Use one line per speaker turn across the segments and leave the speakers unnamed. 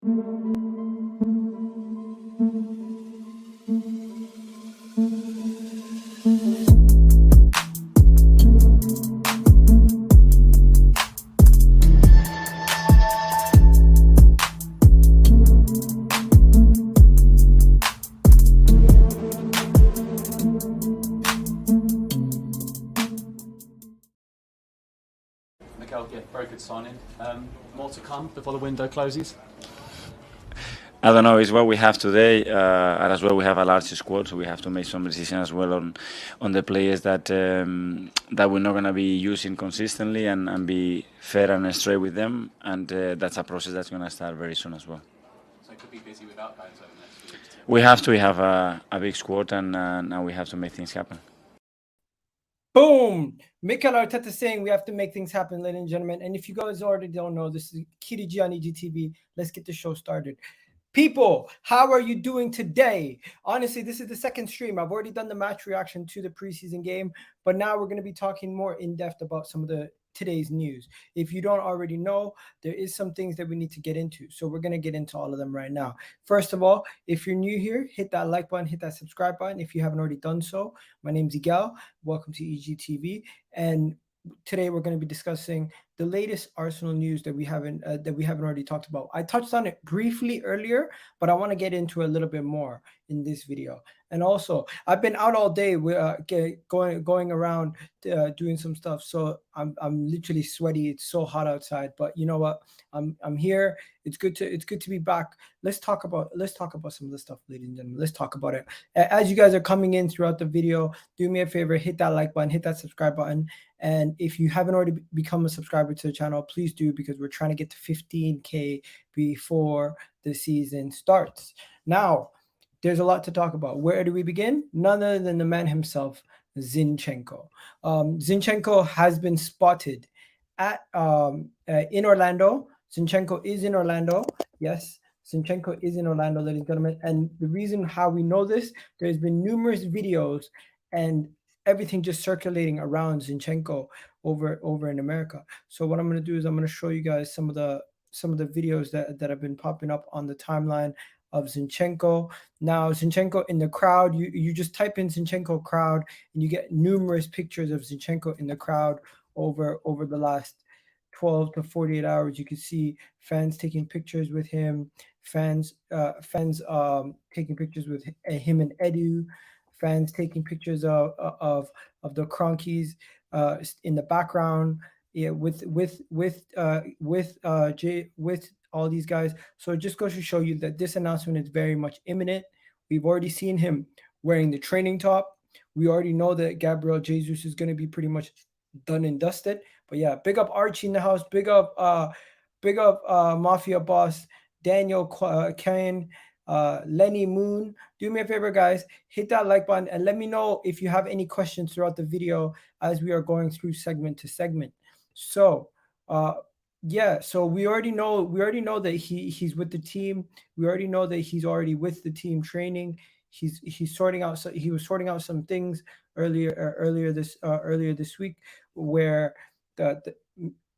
Yeah, very good signing. More to come before the window closes.
I don't know. It's what we have today, and as well we have a large squad, so we have to make some decisions as well on the players that that we're not going to be using consistently and be fair and straight with them, and that's a process that's going to start very soon as well.
So it could be busy without guys over the next few weeks.
We have to. We have a big squad, and now we have to make things happen.
Boom! Mikel Arteta saying we have to make things happen, ladies and gentlemen. And if you guys already don't know, this is Kitty G on EGTV. Let's get the show started. People, how are you doing today? Honestly, this is the second stream. I've already done the match reaction to the preseason game, but now we're going to be talking more in depth about some of the today's news. If you don't already know, there is some things that we need to get into. So we're going to get into all of them right now. First of all, if you're new here, hit that like button, hit that subscribe button. If you haven't already done so, my name's Miguel. Welcome to EGTV. And today we're going to be discussing the latest Arsenal news that we haven't already talked about. I touched on it briefly earlier, but I want to get into a little bit more in this video. And also, I've been out all day going around doing some stuff, so I'm literally sweaty. It's so hot outside, but you know what? I'm here. It's good to be back. Let's talk about some of the stuff, ladies and gentlemen. Let's talk about it. As you guys are coming in throughout the video, do me a favor, hit that like button, hit that subscribe button. And if you haven't already become a subscriber to the channel, please do, because we're trying to get to 15K before the season starts. Now, there's a lot to talk about. Where do we begin? None other than the man himself, Zinchenko. Zinchenko has been spotted at in Orlando. Zinchenko is in Orlando. Yes, Zinchenko is in Orlando, ladies and gentlemen. And the reason how we know this, there's been numerous videos and everything just circulating around Zinchenko over in America. So what I'm going to do is I'm going to show you guys some of the videos that have been popping up on the timeline of Zinchenko. Now, Zinchenko in the crowd, you just type in Zinchenko crowd and you get numerous pictures of Zinchenko in the crowd over the last 12 to 48 hours. You can see fans taking pictures with him, fans taking pictures with him and Edu, fans taking pictures of the Cronkies in the background, yeah, with all these guys. So it just goes to show you that this announcement is very much imminent. We've already seen him wearing the training top. We already know that Gabriel Jesus is going to be pretty much done and dusted. But yeah, big up Archie in the house. Big up Mafia boss Daniel Kane, Lenny Moon. Do me a favor, guys, hit that like button and let me know if you have any questions throughout the video as we are going through segment to segment. So yeah, so we already know that he's with the team. We already know that he's already with the team training. He's sorting out. So he was sorting out some things earlier this week, where the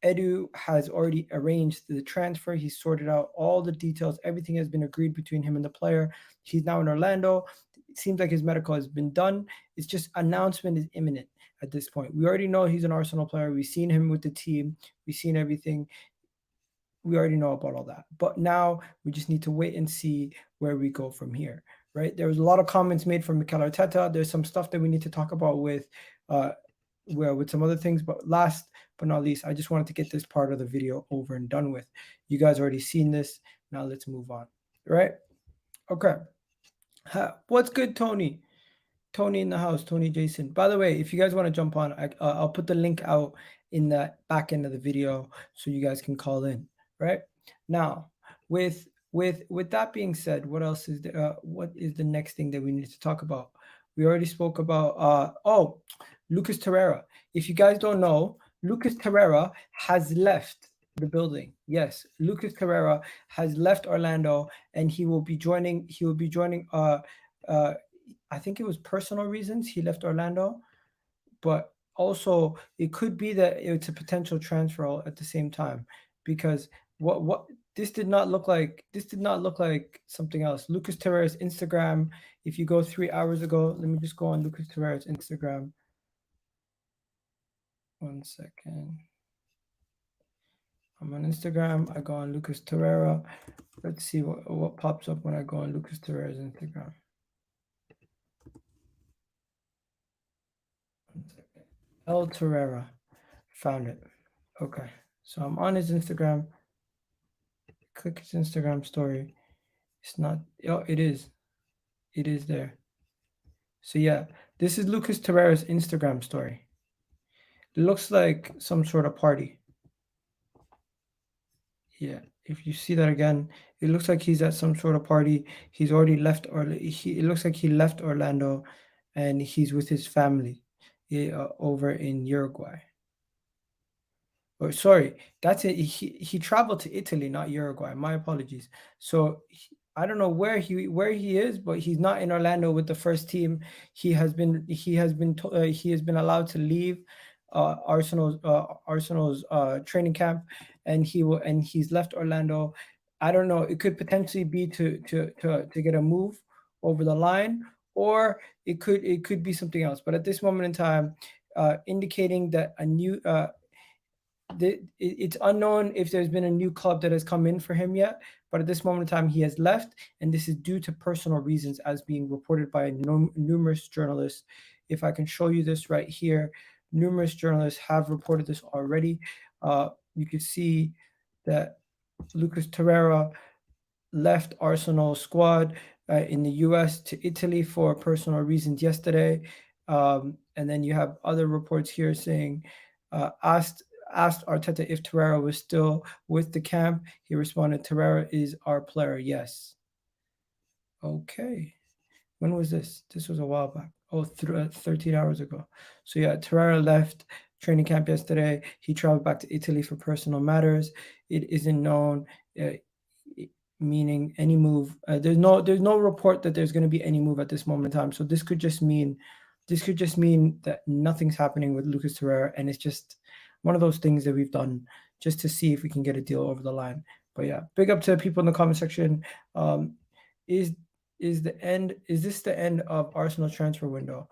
Edu has already arranged the transfer. He's sorted out all the details. Everything has been agreed between him and the player. He's now in Orlando. It seems like his medical has been done. It's just announcement is imminent at this point. We already know he's an Arsenal player. We've seen him with the team. We've seen everything. We already know about all that. But now we just need to wait and see where we go from here, right? There was a lot of comments made from Mikel Arteta. There's some stuff that we need to talk about with some other things. But last but not least, I just wanted to get this part of the video over and done with. You guys already seen this. Now let's move on, right? Okay. What's good, Tony? Tony in the house, Tony Jason. By the way, if you guys want to jump on, I'll put the link out in the back end of the video so you guys can call in, right? Now, with that being said, what else is there? What is the next thing that we need to talk about? We already spoke about, Lucas Torreira. If you guys don't know, Lucas Torreira has left the building. Yes, Lucas Torreira has left Orlando, and he will be joining. I think it was personal reasons he left Orlando, but also it could be that it's a potential transfer all at the same time, because what this did not look like something else. Lucas Torreira's Instagram. If you go 3 hours ago, let me just go on Lucas Torreira's Instagram. 1 second. I'm on Instagram. I go on Lucas Torreira. Let's see what pops up when I go on Lucas Torreira's Instagram. 1 second. El Torreira. Found it. Okay. So I'm on his Instagram. Click his Instagram story. It's not. Oh, it is. It is there. So yeah, this is Lucas Torreira's Instagram story. It looks like some sort of party. Yeah, if you see that again, it looks like he's at some sort of party. He's already left, or it looks like he left Orlando, and he's with his family over in Uruguay. Or sorry, that's it. He traveled to Italy, not Uruguay. My apologies. So I don't know where he is, but he's not in Orlando with the first team. He has been allowed to leave Arsenal's training camp, and he's left Orlando. I don't know. It could potentially be to get a move over the line, or it could be something else. But at this moment in time, indicating that a new it's unknown if there's been a new club that has come in for him yet, but at this moment in time, he has left, and this is due to personal reasons, as being reported by numerous journalists. If I can show you this right here, numerous journalists have reported this already. You can see that Lucas Torreira left Arsenal squad in the US to Italy for personal reasons yesterday. And then you have other reports here saying, asked Arteta if Torreira was still with the camp. He responded, "Torreira is our player, yes." Okay. When was this? This was a while back. Oh, 13 hours ago. So yeah, Torreira left training camp yesterday. He traveled back to Italy for personal matters. It isn't known, meaning any move. There's no report that there's going to be any move at this moment in time. So this could just mean that nothing's happening with Lucas Torreira, and it's just one of those things that we've done just to see if we can get a deal over the line. But yeah, big up to people in the comment section. Is this the end of Arsenal's transfer window?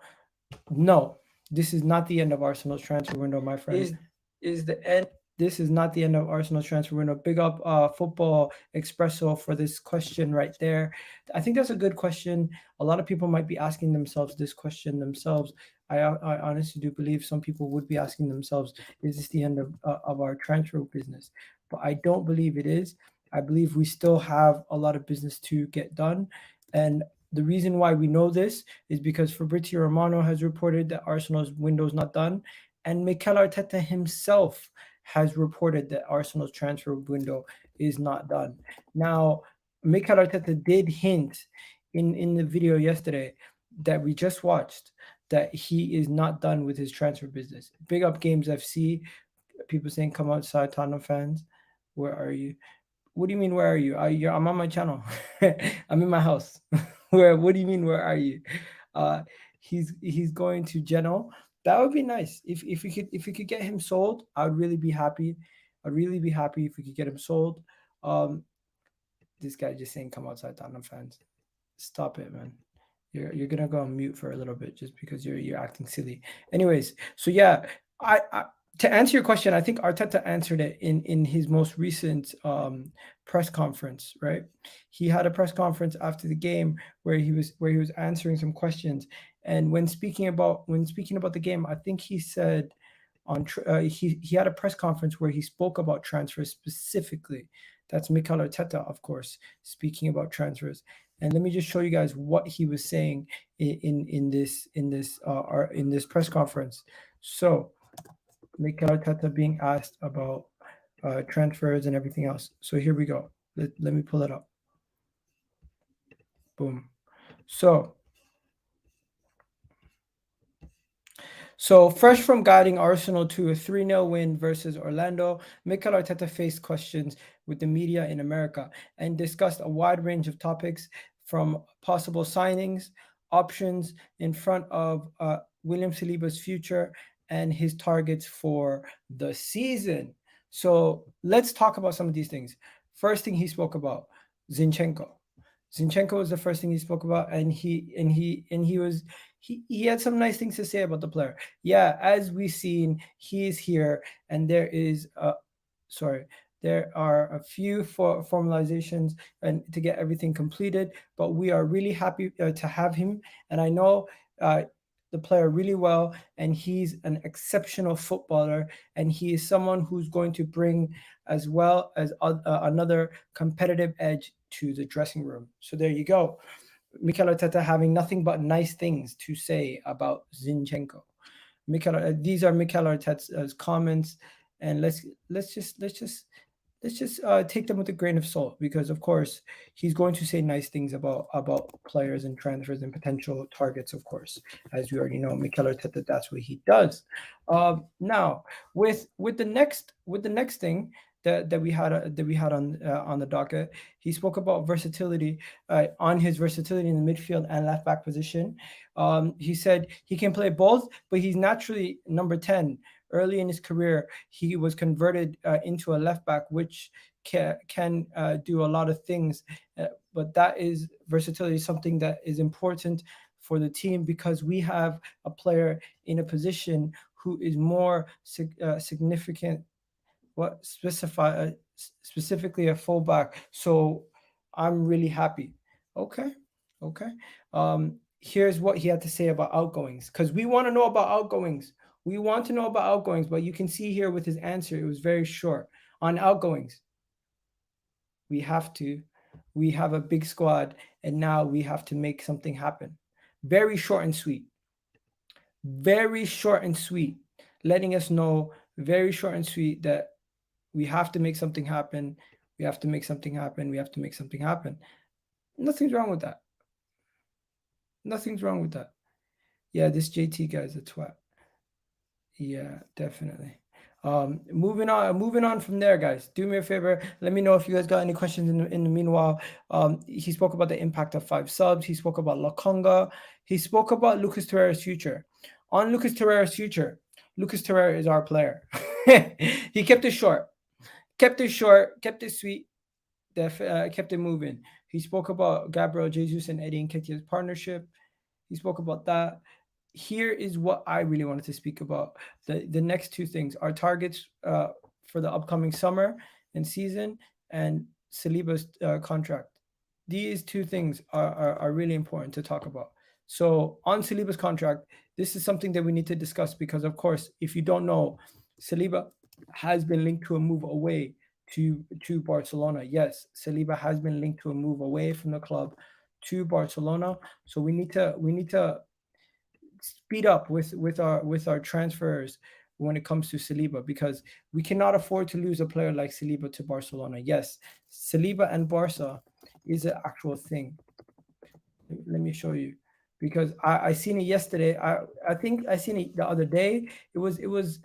No, this is not the end of Arsenal's transfer window, my friend. This is not the end of Arsenal's transfer window. Big up Football Espresso for this question right there. I think that's a good question. A lot of people might be asking themselves this question themselves. I honestly do believe some people would be asking themselves, is this the end of our transfer business? But I don't believe it is. I believe we still have a lot of business to get done. And the reason why we know this is because Fabrizio Romano has reported that Arsenal's window is not done, and Mikel Arteta himself has reported that Arsenal's transfer window is not done. Now, Mikel Arteta did hint in the video yesterday that we just watched that he is not done with his transfer business. Big up Games FC. People saying, "Come outside, Tottenham fans." Where are you? What do you mean, where are you? I'm on my channel. I'm in my house. What do you mean, where are you? He's going to Genoa. That would be nice. If we could get him sold, I would really be happy. I'd really be happy if we could get him sold. This guy just saying, "Come outside, Tottenham fans." Stop it, man. You're gonna go on mute for a little bit just because you're acting silly. Anyways, so yeah, I to answer your question, I think Arteta answered it in his most recent press conference. Right, he had a press conference after the game where he was answering some questions, and when speaking about the game, I think he said he had a press conference where he spoke about transfers specifically. That's Mikel Arteta, of course, speaking about transfers. And let me just show you guys what he was saying in this press conference. So, Mikel Arteta being asked about transfers and everything else. So here we go. Let me pull it up. Boom. So fresh from guiding Arsenal to a 3-0 win versus Orlando, Mikel Arteta faced questions with the media in America and discussed a wide range of topics, from possible signings, options in front of William Saliba's future, and his targets for the season. So let's talk about some of these things. first thing he spoke about Zinchenko. Zinchenko was the first thing he spoke about, and he had some nice things to say about the player. Yeah, as we've seen, he is here, and there are a few formalizations and to get everything completed, but we are really happy to have him, and I know the player really well, and he's an exceptional footballer, and he is someone who's going to bring as well as another competitive edge to the dressing room. So there you go. Mikel Arteta having nothing but nice things to say about Zinchenko. These are Mikel Arteta's comments, and let's just take them with a grain of salt, because of course he's going to say nice things about players and transfers and potential targets. Of course, as we already know, Mikel Arteta, that's what he does. Now with the next thing that we had on the docket, he spoke about versatility, on his versatility in the midfield and left back position. He said he can play both, but he's naturally number 10. Early in his career, he was converted into a left back, which can do a lot of things. But that is versatility, something that is important for the team, because we have a player in a position who is more significant, specifically a fullback. So I'm really happy. Okay. Here's what he had to say about outgoings, because we want to know about outgoings. But you can see here with his answer, it was very short. On outgoings, we have a big squad, and now we have to make something happen. Very short and sweet. Letting us know, very short and sweet, that we have to make something happen. Nothing's wrong with that. Yeah, this JT guy's a twat. Yeah, definitely. Moving on from there, guys. Do me a favor. Let me know if you guys got any questions in the meanwhile. He spoke about the impact of 5 subs. He spoke about Lokonga. He spoke about Lucas Torreira's future. On Lucas Torreira's future, Lucas Torreira is our player. He kept it short, kept it sweet, kept it moving. He spoke about Gabriel Jesus and Eddie Nketiah's partnership. He spoke about that. Here is what I really wanted to speak about. The next 2 things are targets for the upcoming summer and season, and Saliba's contract. These 2 things are really important to talk about. So on Saliba's contract, this is something that we need to discuss, because of course, if you don't know, Saliba has been linked to a move away to Barcelona. Yes, Saliba has been linked to a move away from the club to Barcelona. So we need to speed up with our transfers when it comes to Saliba, because we cannot afford to lose a player like Saliba to Barcelona. Yes, Saliba and Barca is an actual thing. Let me show you, because I seen it yesterday. I think I seen it the other day. It was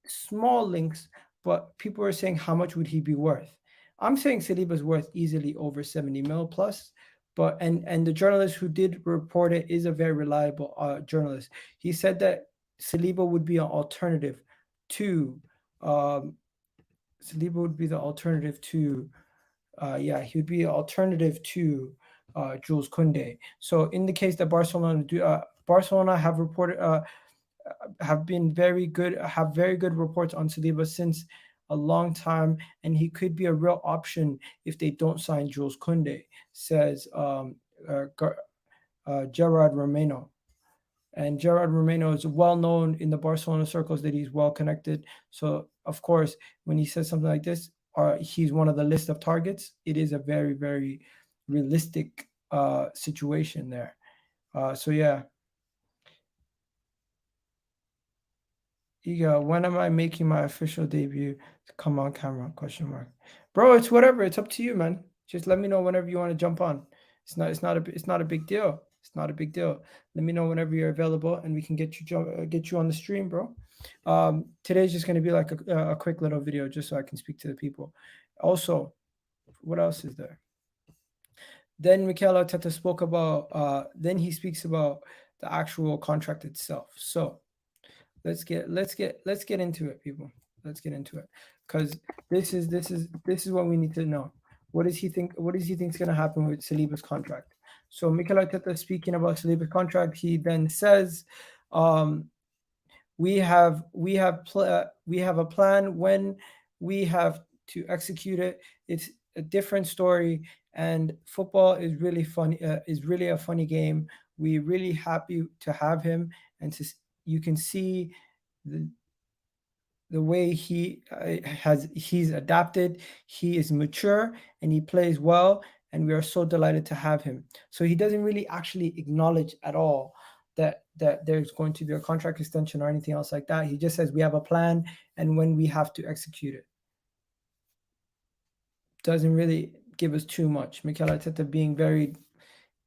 small links, but people were saying, how much would he be worth? I'm saying Saliba's worth easily over 70 mil plus. But and the journalist who did report it is a very reliable journalist. He said that Saliba would be an alternative to he would be an alternative to Jules Koundé. So in the case that Barcelona have reported have very good reports on Saliba since a long time, and he could be a real option if they don't sign Jules Koundé, says Gerard Romano. And Gerard Romano is well known in the Barcelona circles that he's well connected. So of course, when he says something like this, he's one of the list of targets, it is a very, very realistic situation there. So yeah. Ego, when am I making my official debut to come on camera? ? Bro, it's whatever. It's up to you, man. Just let me know whenever you want to jump on. It's not a big deal. It's not a big deal. Let me know whenever you're available, and we can get you on the stream, bro. Today's just gonna be like a quick little video, just so I can speak to the people. Also, what else is there? Then Mikel Arteta spoke about. Then he speaks about the actual contract itself. So. Let's get into it, people. Let's get into it, because this is what we need to know. What does he think? What does he think is going to happen with Saliba's contract? So Mikel Arteta speaking about Saliba's contract, he then says, um, we have a plan. When we have to execute it, it's a different story. And football is really funny. Is really a funny game. We're really happy to have him, and you can see the way he's adapted. He is mature and he plays well, and we are so delighted to have him. So he doesn't really actually acknowledge at all that there's going to be a contract extension or anything else like that. He just says we have a plan, and when we have to execute it. Doesn't really give us too much. Mikel Arteta being very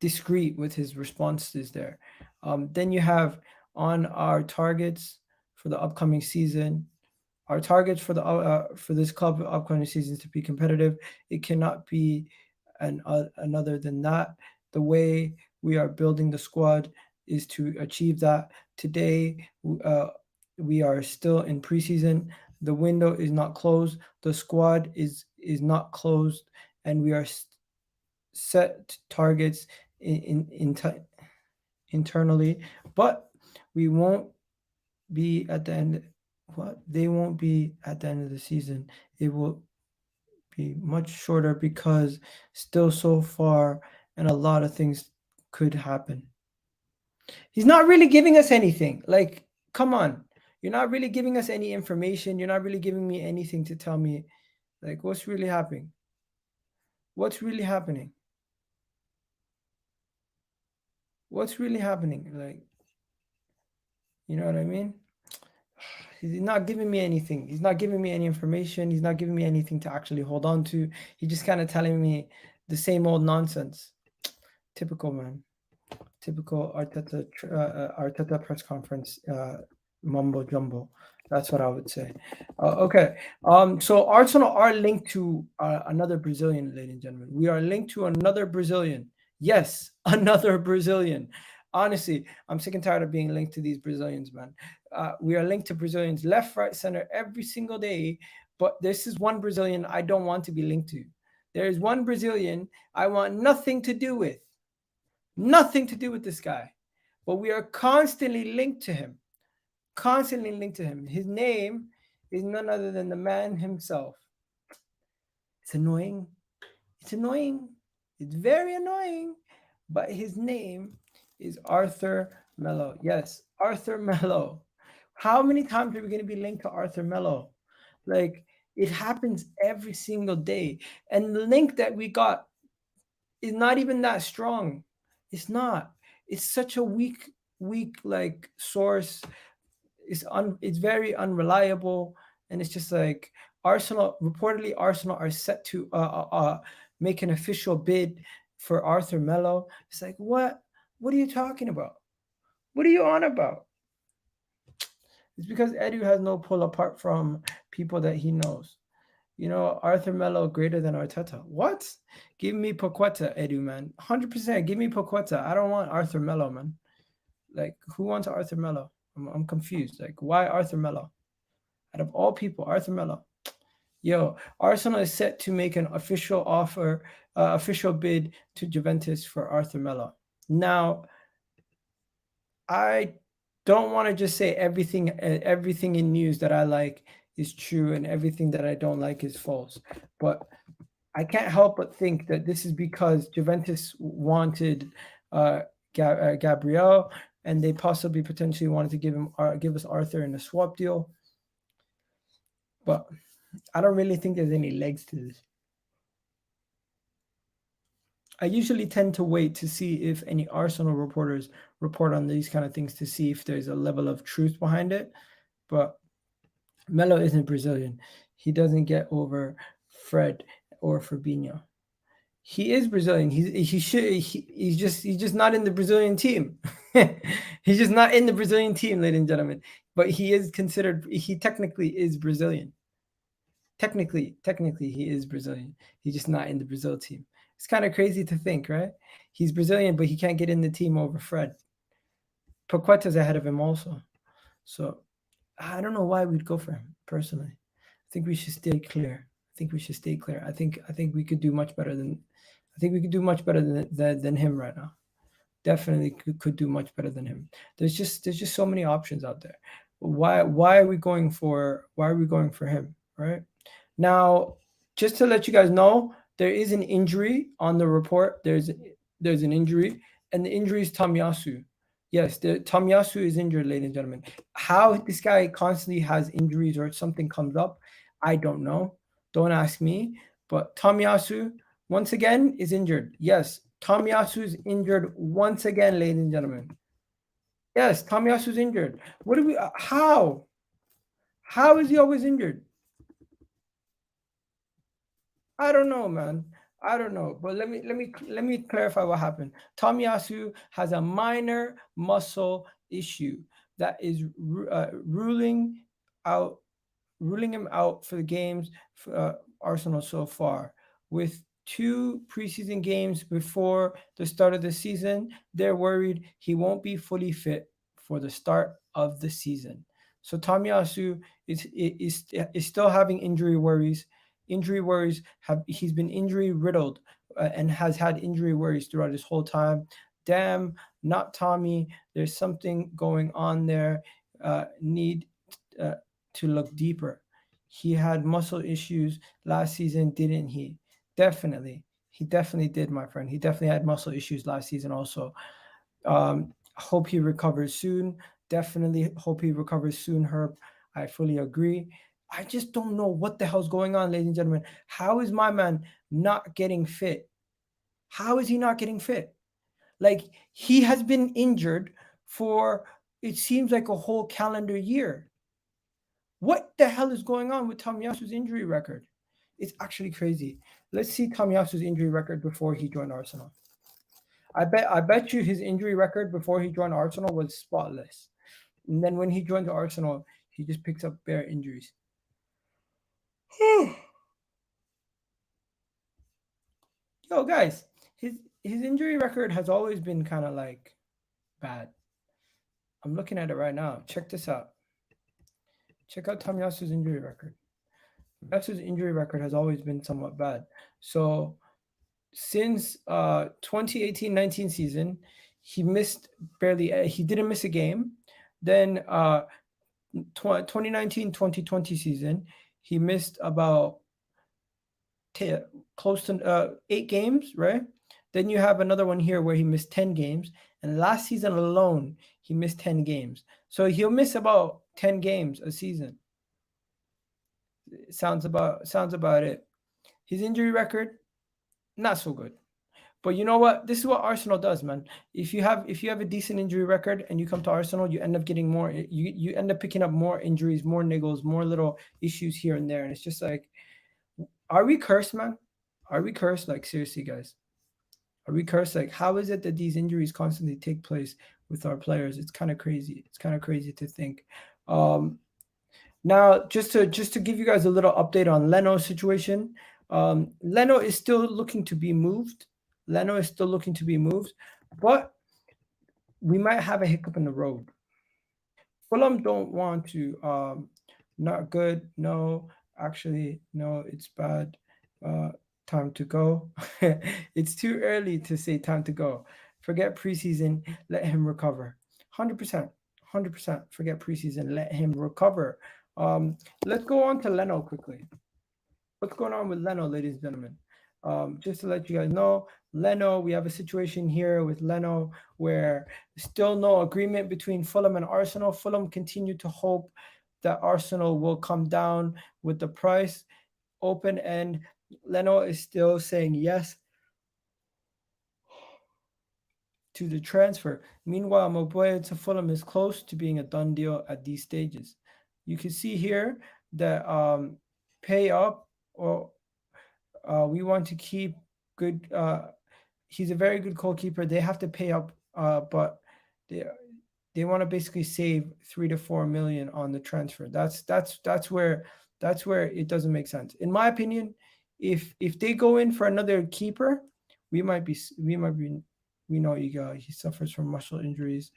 discreet with his responses there. Then you have on our targets for the upcoming season. Our targets for this club upcoming seasons to be competitive. It cannot be another than that. The way we are building the squad is to achieve that. Today, we are still in preseason. The window is not closed. The squad is not closed, and we are set targets internally, but we won't be at the end. They won't be at the end of the season. It will be much shorter because still so far, and a lot of things could happen. He's not really giving us anything. Like, come on. You're not really giving us any information. You're not really giving me anything to tell me, like, what's really happening. What's really happening? What's really happening? Like, you know what I mean? He's not giving me anything. He's not giving me any information. He's not giving me anything to actually hold on to. He's just kind of telling me the same old nonsense. Typical, man. Typical Arteta press conference mumbo jumbo. That's what I would say. Okay. So Arsenal are linked to another Brazilian, ladies and gentlemen. We are linked to another Brazilian. Yes, another Brazilian. Honestly, I'm sick and tired of being linked to these Brazilians, man. We are linked to Brazilians left, right, center every single day. But this is one Brazilian I don't want to be linked to. There is one Brazilian I want nothing to do with. Nothing to do with this guy. But we are constantly linked to him. Constantly linked to him. His name is none other than the man himself. It's annoying. It's annoying. It's very annoying. But his name is Arthur Melo. Yes, Arthur Melo. How many times are we going to be linked to Arthur Melo? Like, it happens every single day. And the link that we got is not even that strong. It's not. It's such a weak like source. It's very unreliable, and it's just like Arsenal are set to make an official bid for Arthur Melo. It's like, what are you talking about? What are you on about? It's because Edu has no pull apart from people that he knows. You know, Arthur Melo greater than Arteta. What? Give me Paqueta, Edu, man. 100%. Give me Paqueta. I don't want Arthur Melo, man. Like, who wants Arthur Melo? I'm confused. Like, why Arthur Melo? Out of all people, Arthur Melo. Yo, Arsenal is set to make an official offer, official bid to Juventus for Arthur Melo. Now, I don't want to just say everything in news that I like is true and everything that I don't like is false. But I can't help but think that this is because Juventus wanted Gabriel, and they possibly potentially wanted to give us Arthur in a swap deal. But I don't really think there's any legs to this. I usually tend to wait to see if any Arsenal reporters report on these kind of things to see if there's a level of truth behind it. But Melo isn't Brazilian. He doesn't get over Fred or Fabinho. He is Brazilian. He's just not in the Brazilian team. He's just not in the Brazilian team, ladies and gentlemen. But he technically is Brazilian. Technically, he is Brazilian. He's just not in the Brazil team. It's kind of crazy to think, right? He's Brazilian, but he can't get in the team over Fred. Paqueta's ahead of him also. So I don't know why we'd go for him, personally. I think we should stay clear. I think we should stay clear. I think we could do much better than. I think we could do much better than him right now. Definitely could do much better than him. There's just so many options out there. Why are we going for him? Right now, just to let you guys know, there is an injury on the report. There's an injury, and the injury is Tomiyasu. Yes, the Tomiyasu is injured, ladies and gentlemen. How this guy constantly has injuries or something comes up, I don't know. Don't ask me. But Tomiyasu once again is injured. Yes, Tomiyasu is injured once again, ladies and gentlemen. Yes, Tomiyasu is injured. What do we? How? How is he always injured? I don't know, man. I don't know. But let me clarify what happened. Tomiyasu has a minor muscle issue that is ruling him out for the games for Arsenal so far. With 2 preseason games before the start of the season, they're worried he won't be fully fit for the start of the season. So Tomiyasu is still having injury worries. He's been injury riddled and has had injury worries throughout his whole time. Damn, not Tommy. There's something going on there. Need to look deeper. He had muscle issues last season, didn't he? Definitely. He definitely did, my friend. He definitely had muscle issues last season also. Hope he recovers soon. Definitely hope he recovers soon, Herb. I fully agree. I just don't know what the hell's going on, ladies and gentlemen. How is my man not getting fit? How is he not getting fit? Like, he has been injured for, it seems like, a whole calendar year. What the hell is going on with Tomiyasu's injury record? It's actually crazy. Let's see Tomiyasu's injury record before he joined Arsenal. I bet you his injury record before he joined Arsenal was spotless. And then when he joined Arsenal, he just picks up bare injuries. Yo, guys, his injury record has always been kind of like bad. I'm looking at it right now. Check this out. Check out Tomiyasu's injury record. Tomiyasu's injury record has always been somewhat bad. So since 2018-19 season, he didn't miss a game. Then 2019-2020 season, he missed about close to 8 games, right? Then you have another one here where he missed 10 games. And last season alone, he missed 10 games. So he'll miss about 10 games a season. Sounds about it. His injury record, not so good. But you know what? This is what Arsenal does, man. If you have a decent injury record and you come to Arsenal, you end up getting more. You end up picking up more injuries, more niggles, more little issues here and there. And it's just like, are we cursed, man? Are we cursed? Like, seriously, guys. Are we cursed? Like, how is it that these injuries constantly take place with our players? It's kind of crazy. It's kind of crazy to think. Now, just to give you guys a little update on Leno's situation. Leno is still looking to be moved. But we might have a hiccup in the road. Fulham don't want to. Not good. No, actually, no, it's bad. Time to go. It's too early to say time to go. Forget preseason. Let him recover. 100%. Forget preseason. Let him recover. Let's go on to Leno quickly. What's going on with Leno, ladies and gentlemen? Just to let you guys know, Leno, we have a situation here with Leno where still no agreement between Fulham and Arsenal. Fulham continue to hope that Arsenal will come down with the price. Open end. Leno is still saying yes to the transfer. Meanwhile, Maguire to Fulham is close to being a done deal at these stages. You can see here that pay up, or we want to keep good. He's a very good goalkeeper. They have to pay up, but they want to basically save 3 to 4 million on the transfer. That's where it doesn't make sense, in my opinion. If they go in for another keeper, we know he suffers from muscle injuries,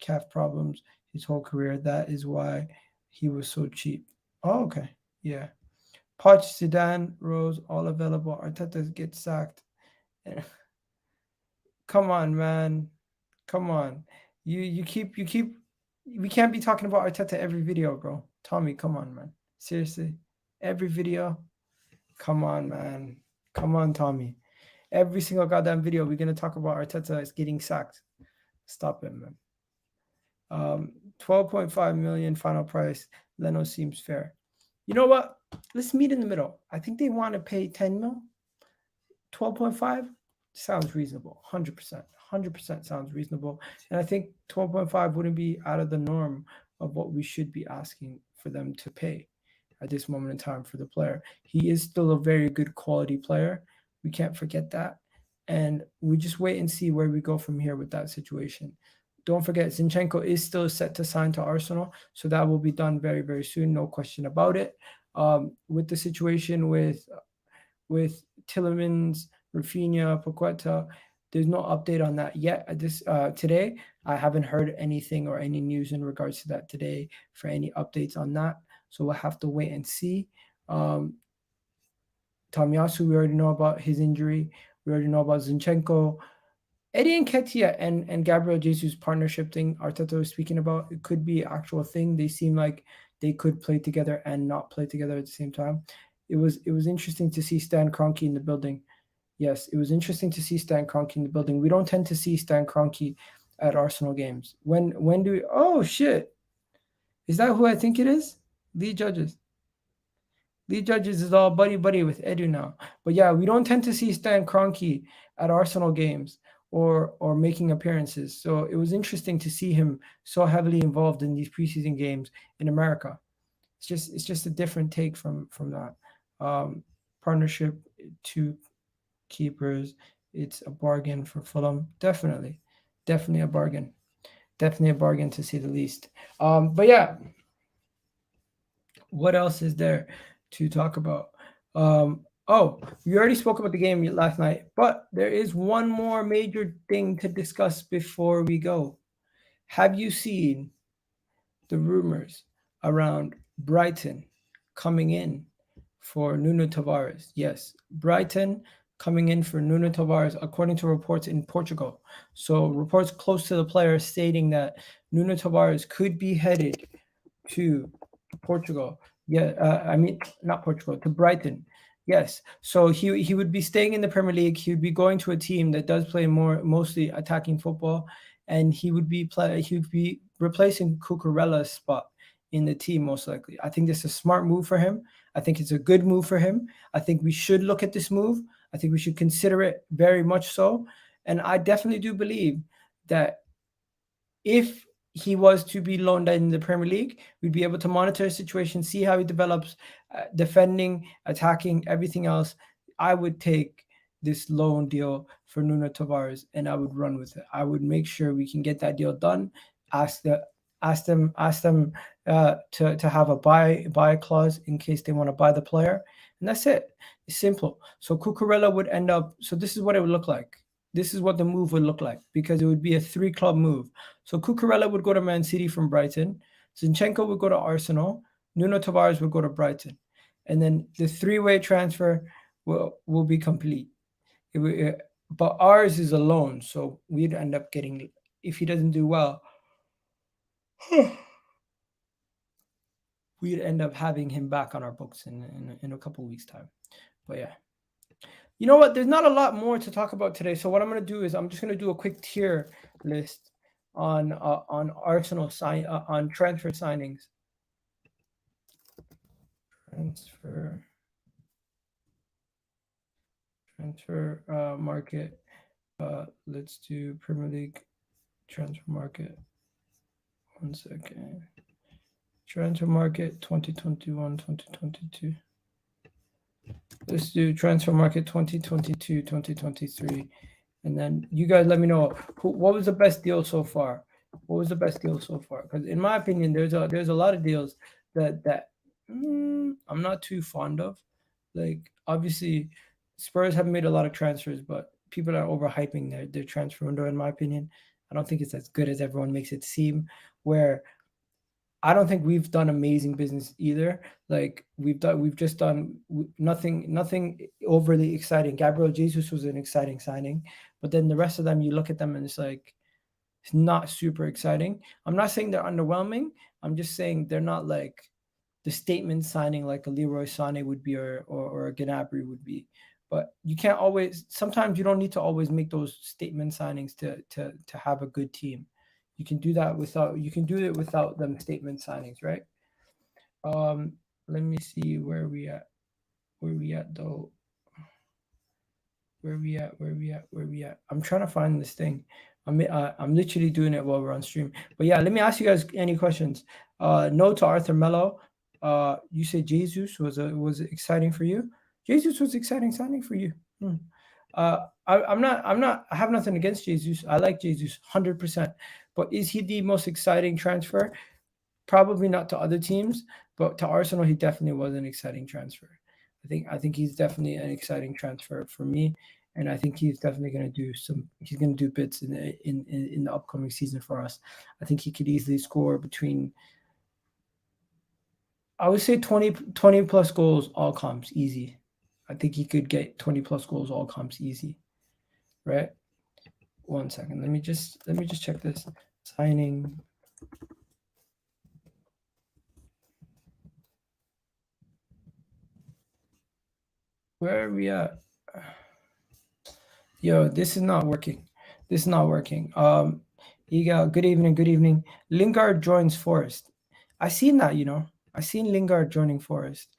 calf problems his whole career. That is why he was so cheap. Oh, okay, yeah. Poch, Zidane, Rose, all available. Arteta gets sacked. Come on, man. Come on. You keep. We can't be talking about Arteta every video, bro. Tommy, come on, man. Seriously, every video. Come on, man. Come on, Tommy. Every single goddamn video, we're gonna talk about Arteta is getting sacked. Stop him, man. 12.5 million final price. Leno seems fair. You know what? Let's meet in the middle. I think they want to pay 10 mil. 12.5 sounds reasonable. 100%. 100% sounds reasonable. And I think 12.5 wouldn't be out of the norm of what we should be asking for them to pay at this moment in time for the player. He is still a very good quality player. We can't forget that. And we just wait and see where we go from here with that situation. Don't forget, Zinchenko is still set to sign to Arsenal, so that will be done very, very soon, no question about it. With the situation with Tielemans, Rafinha, Paqueta, there's no update on that yet. At this today, I haven't heard anything or any news in regards to that today for any updates on that. So we'll have to wait and see. Tomiyasu, we already know about his injury. We already know about Zinchenko. Eddie Nketiah and Gabriel Jesus partnership thing Arteta was speaking about, it could be an actual thing. They seem like they could play together and not play together at the same time. It was interesting to see Stan Kroenke in the building. Yes, it was interesting to see Stan Kroenke in the building. We don't tend to see Stan Kroenke at Arsenal games. When do we? Oh shit! Is that who I think it is? Lee Judges. Lee Judges is all buddy with Edu now. But yeah, we don't tend to see Stan Kroenke at Arsenal games or making appearances. So it was interesting to see him so heavily involved in these preseason games in America. It's just a different take from that. Partnership, two keepers. It's a bargain for Fulham. Definitely a bargain. Definitely a bargain to say the least. But yeah, what else is there to talk about? Oh, we already spoke about the game last night, but there is one more major thing to discuss before we go. Have you seen the rumors around Brighton coming in for Nuno Tavares? Yes, Brighton coming in for Nuno Tavares, according to reports in Portugal. So reports close to the player stating that Nuno Tavares could be headed to Portugal. Yeah, I mean, not Portugal, to Brighton. Yes, so he would be staying in the Premier League. He would be going to a team that does play mostly attacking football, and he would be replacing Cucurella's spot in the team most likely. I think this is a smart move for him. I think it's a good move for him. I think we should look at this move. I think we should consider it very much so, and I definitely do believe that if he was to be loaned in the Premier League, we'd be able to monitor his situation, see how he develops, defending, attacking, everything else. I would take this loan deal for Nuno Tavares and I would run with it. I would make sure we can get that deal done. Ask them to have a buy clause in case they want to buy the player, and that's it. It's simple. So Cucurella would end up. So this is what it would look like. This is what the move would look like because it would be a 3-club move. So Cucurella would go to Man City from Brighton. Zinchenko would go to Arsenal. Nuno Tavares would go to Brighton. And then the 3-way transfer will be complete. But ours is a loan, so we'd end up getting, if he doesn't do well, we'd end up having him back on our books in a couple of weeks' time. But yeah. You know what? There's not a lot more to talk about today. So what I'm going to do is I'm just going to do a quick tier list on Arsenal on transfer signings. Transfer market. Let's do Premier League transfer market. 1 second. Transfer market 2021, 2022. Let's do transfer market 2022, 2023. And then you guys let me know what was the best deal so far. What was the best deal so far? Because in my opinion, there's a lot of deals that I'm not too fond of. Like obviously, Spurs have made a lot of transfers, but people are overhyping their transfer window. In my opinion, I don't think it's as good as everyone makes it seem. Where I don't think we've done amazing business either. Like we've just done nothing overly exciting. Gabriel Jesus was an exciting signing, but then the rest of them, you look at them and it's like it's not super exciting. I'm not saying they're underwhelming. I'm just saying they're not like the statement signing like a Leroy Sané would be or a Gnabry would be. But you can't always. Sometimes you don't need to always make those statement signings to have a good team. You can do that without. You can do it without them statement signings, right? Let me see where we at. Where we at though? Where we at? Where we at? Where we at? I'm trying to find this thing. I'm literally doing it while we're on stream. But yeah, let me ask you guys any questions. No to Arthur Melo. You say Jesus was exciting for you. Jesus was exciting signing for you. I'm not. I have nothing against Jesus. I like Jesus 100%. But is he the most exciting transfer? Probably not to other teams, but to Arsenal, he definitely was an exciting transfer. I think he's definitely an exciting transfer for me, and I think he's definitely going to do some. He's going to do bits in the upcoming season for us. I think he could easily score between. I would say 20 plus goals all comps easy. I think he could get 20 plus goals all comps easy, right? 1 second. Let me just check this signing. Where are we at? Yo, this is not working. This is not working. Iga, good evening, good evening. Lingard joins Forest. I seen that, you know. I seen Lingard joining Forest.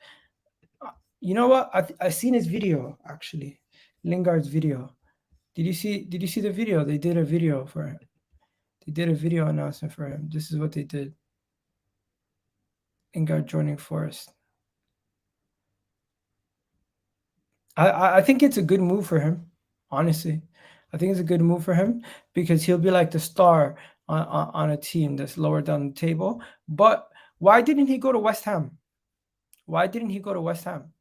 You know what? I seen his video actually. Lingard's video. Did you see the video? They did a video for him. They did a video announcement for him. This is what they did. Lingard joining Forest. I think it's a good move for him, honestly. I think it's a good move for him because he'll be like the star on a team that's lower down the table. But why didn't he go to West Ham? Why didn't he go to West Ham?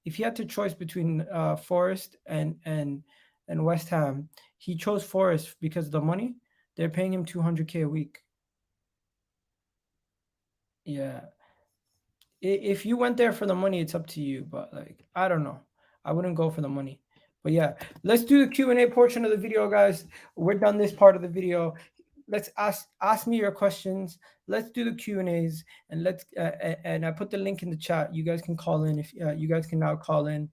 If he had to choice between Forest and West Ham, he chose Forest because of the money. They're paying him 200K a week. Yeah. If you went there for the money, it's up to you. But like, I don't know. I wouldn't go for the money. But yeah, let's do the Q&A portion of the video, guys. We're done this part of the video. Let's ask me your questions. Let's do the Q&As, and let's and I put the link in the chat. You guys can call in if you guys can now call in.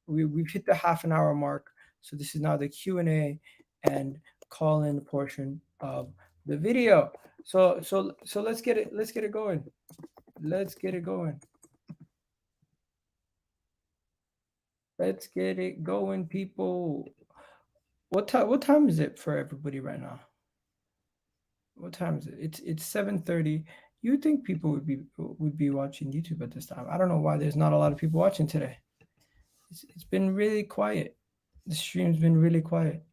We've hit the half an hour mark, so this is now the Q&A and call in portion of the video. So let's get it going. Let's get it going. Let's get it going, people. What time is it for everybody right now? What time is it? It's 7:30. You'd think people would be watching YouTube at this time. I don't know why there's not a lot of people watching today. It's been really quiet. The stream's been really quiet.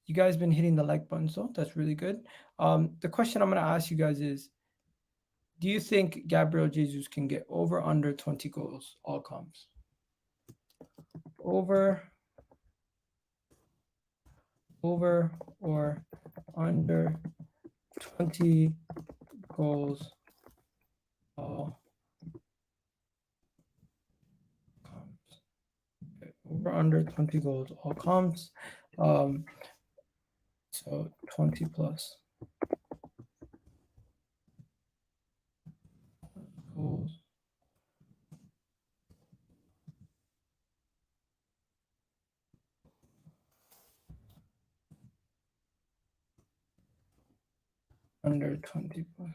You guys been hitting the like button, so that's really good. The question I'm gonna ask you guys is, do you think Gabriel Jesus can get over under 20 goals all comps? Over or under 20 goals all comps. Okay. Over under 20 goals all comps. So 20 plus goals. Under 20 plus.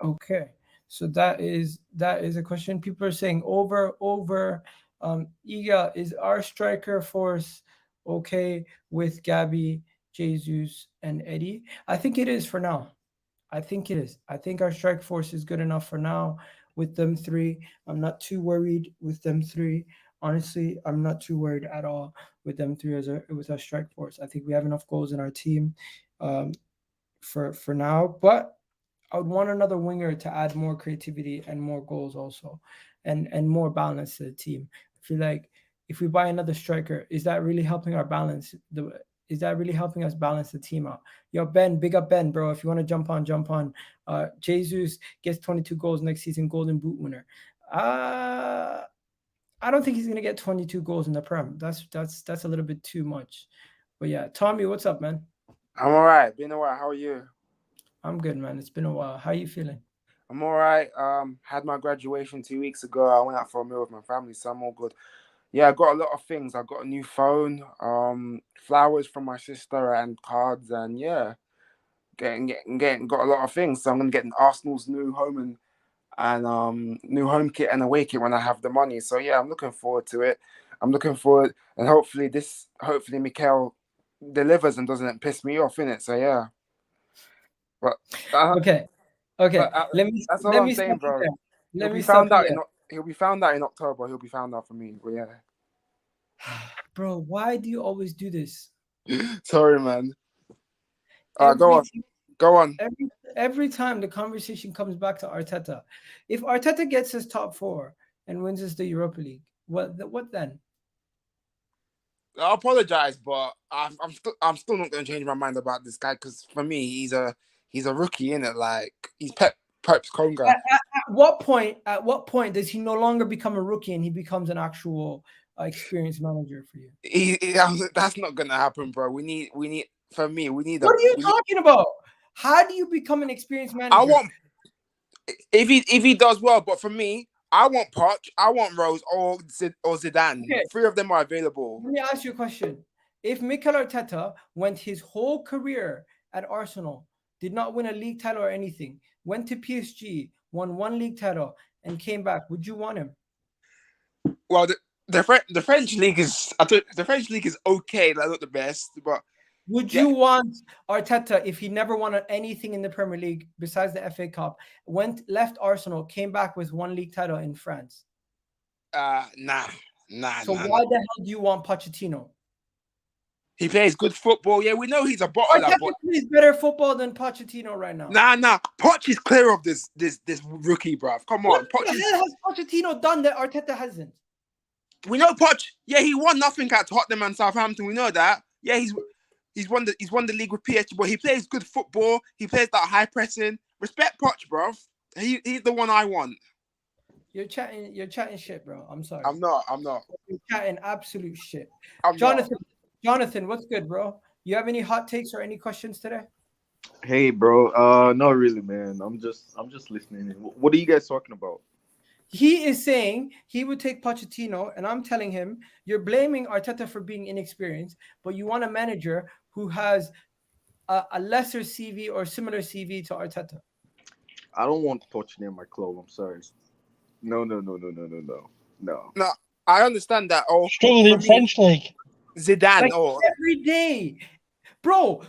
Okay, so that is a question. People are saying over. Iga, is our striker force okay with Gabby, Jesus, and Eddie? I think it is for now. I think it is. I think our strike force is good enough for now with them three. I'm not too worried with them three. Honestly, I'm not too worried at all with them three with our strike force. I think we have enough goals in our team for now. But I would want another winger to add more creativity and more goals also, and more balance to the team. I feel like if we buy another striker, is that really helping our balance? Is that really helping us balance the team out? Yo, Ben, big up Ben, bro. If you want to jump on, jump on. Jesus gets 22 goals next season, Golden Boot winner. I don't think he's gonna get 22 goals in the Prem. That's a little bit too much. But yeah, Tommy, what's up, man?
I'm all right. Been a while. How are you?
I'm good, man. It's been a while. How are you feeling?
I'm all right. Had my graduation 2 weeks ago. I went out for a meal with my family, so I'm all good. Yeah, I got a lot of things. I got a new phone, flowers from my sister, and cards, and yeah, getting got a lot of things. So I'm gonna get Arsenal's new home and new home kit and away kit when I have the money. So yeah, I'm looking forward to it. I'm looking forward, and hopefully Mikel delivers and doesn't piss me off in it. So yeah. But
okay. Let me.
That's all
let
I'm
me
saying, bro.
Let me
He'll be found out in October. He'll be found out for me. But yeah.
Bro, why do you always do this?
Sorry, man. Go on.
Every time the conversation comes back to Arteta, if Arteta gets his top 4 and wins us the Europa League, what then?
I apologize, but I'm still not going to change my mind about this guy because for me, he's a rookie, innit? Like he's Pep's conga.
At what point does he no longer become a rookie and he becomes an actual experienced manager for you?
That's not going to happen, bro. We need. For me, we need.
What are you talking about? How do you become an experienced manager?
I want if he does well, but for me, I want Poch, I want Rose, or Zidane. Okay. 3 of them are available.
Let me ask you a question. If Mikel Arteta went his whole career at Arsenal, did not win a league title or anything, went to PSG, won 1 league title, and came back, would you want him?
Well, the French league is okay, like not the best, but
would you want Arteta if he never won anything in the Premier League besides the FA Cup, left Arsenal, came back with 1 league title in France?
Nah.
So why the hell do you want Pochettino?
He plays good football. Yeah, we know he's a bottler.
Arteta plays better football than Pochettino right now.
Nah. Poch is clear of this rookie, bruv. Come on.
What the hell has Pochettino done that Arteta hasn't?
We know Poch. Yeah, he won nothing at Tottenham and Southampton. We know that. Yeah, He's won the league with PSG, but he plays good football. He plays that high pressing. Respect Poch, bro. He's the one I want. You're
chatting shit, bro. I'm sorry.
I'm not.
You're chatting absolute shit. Jonathan, what's good, bro? You have any hot takes or any questions today?
Hey, bro. Not really, man. I'm just listening. What are you guys talking about?
He is saying he would take Pochettino, and I'm telling him you're blaming Arteta for being inexperienced, but you want a manager who has a lesser CV or similar CV to Arteta.
I don't want Pochettino in my club. I'm sorry. No.
No, I understand that. Oh,
struggling in French league.
Zidane.
Every day, bro.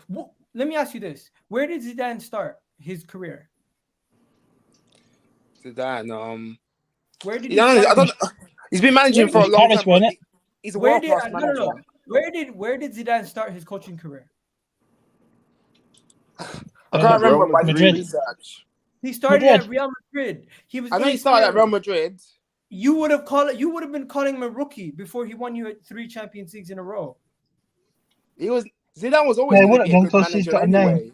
Let me ask you this: where did Zidane start his career?
Zidane.
Where did he
he's been managing for a long time. He's a world-class manager.
Where did Zidane start his coaching career?
I can't remember by research.
He started at Real Madrid.
I know he started at Real Madrid.
You would have been calling him a rookie before he won you 3 Champions Leagues in a row.
Zidane was always a good manager anyway.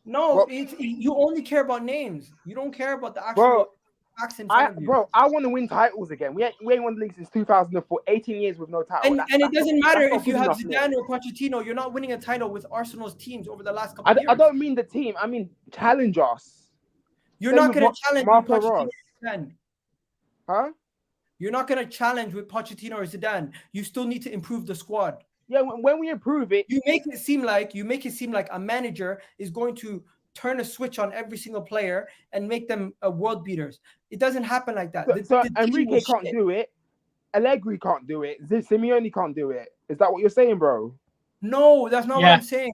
No, you only care about names. You don't care about the actual facts in front of you.
Bro, I want to win titles again. We ain't won the league since 2004. 18 years with no title.
And it doesn't matter if you have Zidane or Pochettino. You're not winning a title with Arsenal's teams over the last couple of years.
I don't mean the team. I mean challenge us.
You're not going to challenge with Pochettino or Zidane.
Huh?
You're not going to challenge with Pochettino or Zidane. You still need to improve the squad.
Yeah, when we improve it,
you make it seem like a manager is going to turn a switch on every single player and make them world beaters. It doesn't happen like that.
So Enrique can't do it. Allegri can't do it. Simeone can't do it. Is that what you're saying, bro?
No, that's not what I'm saying.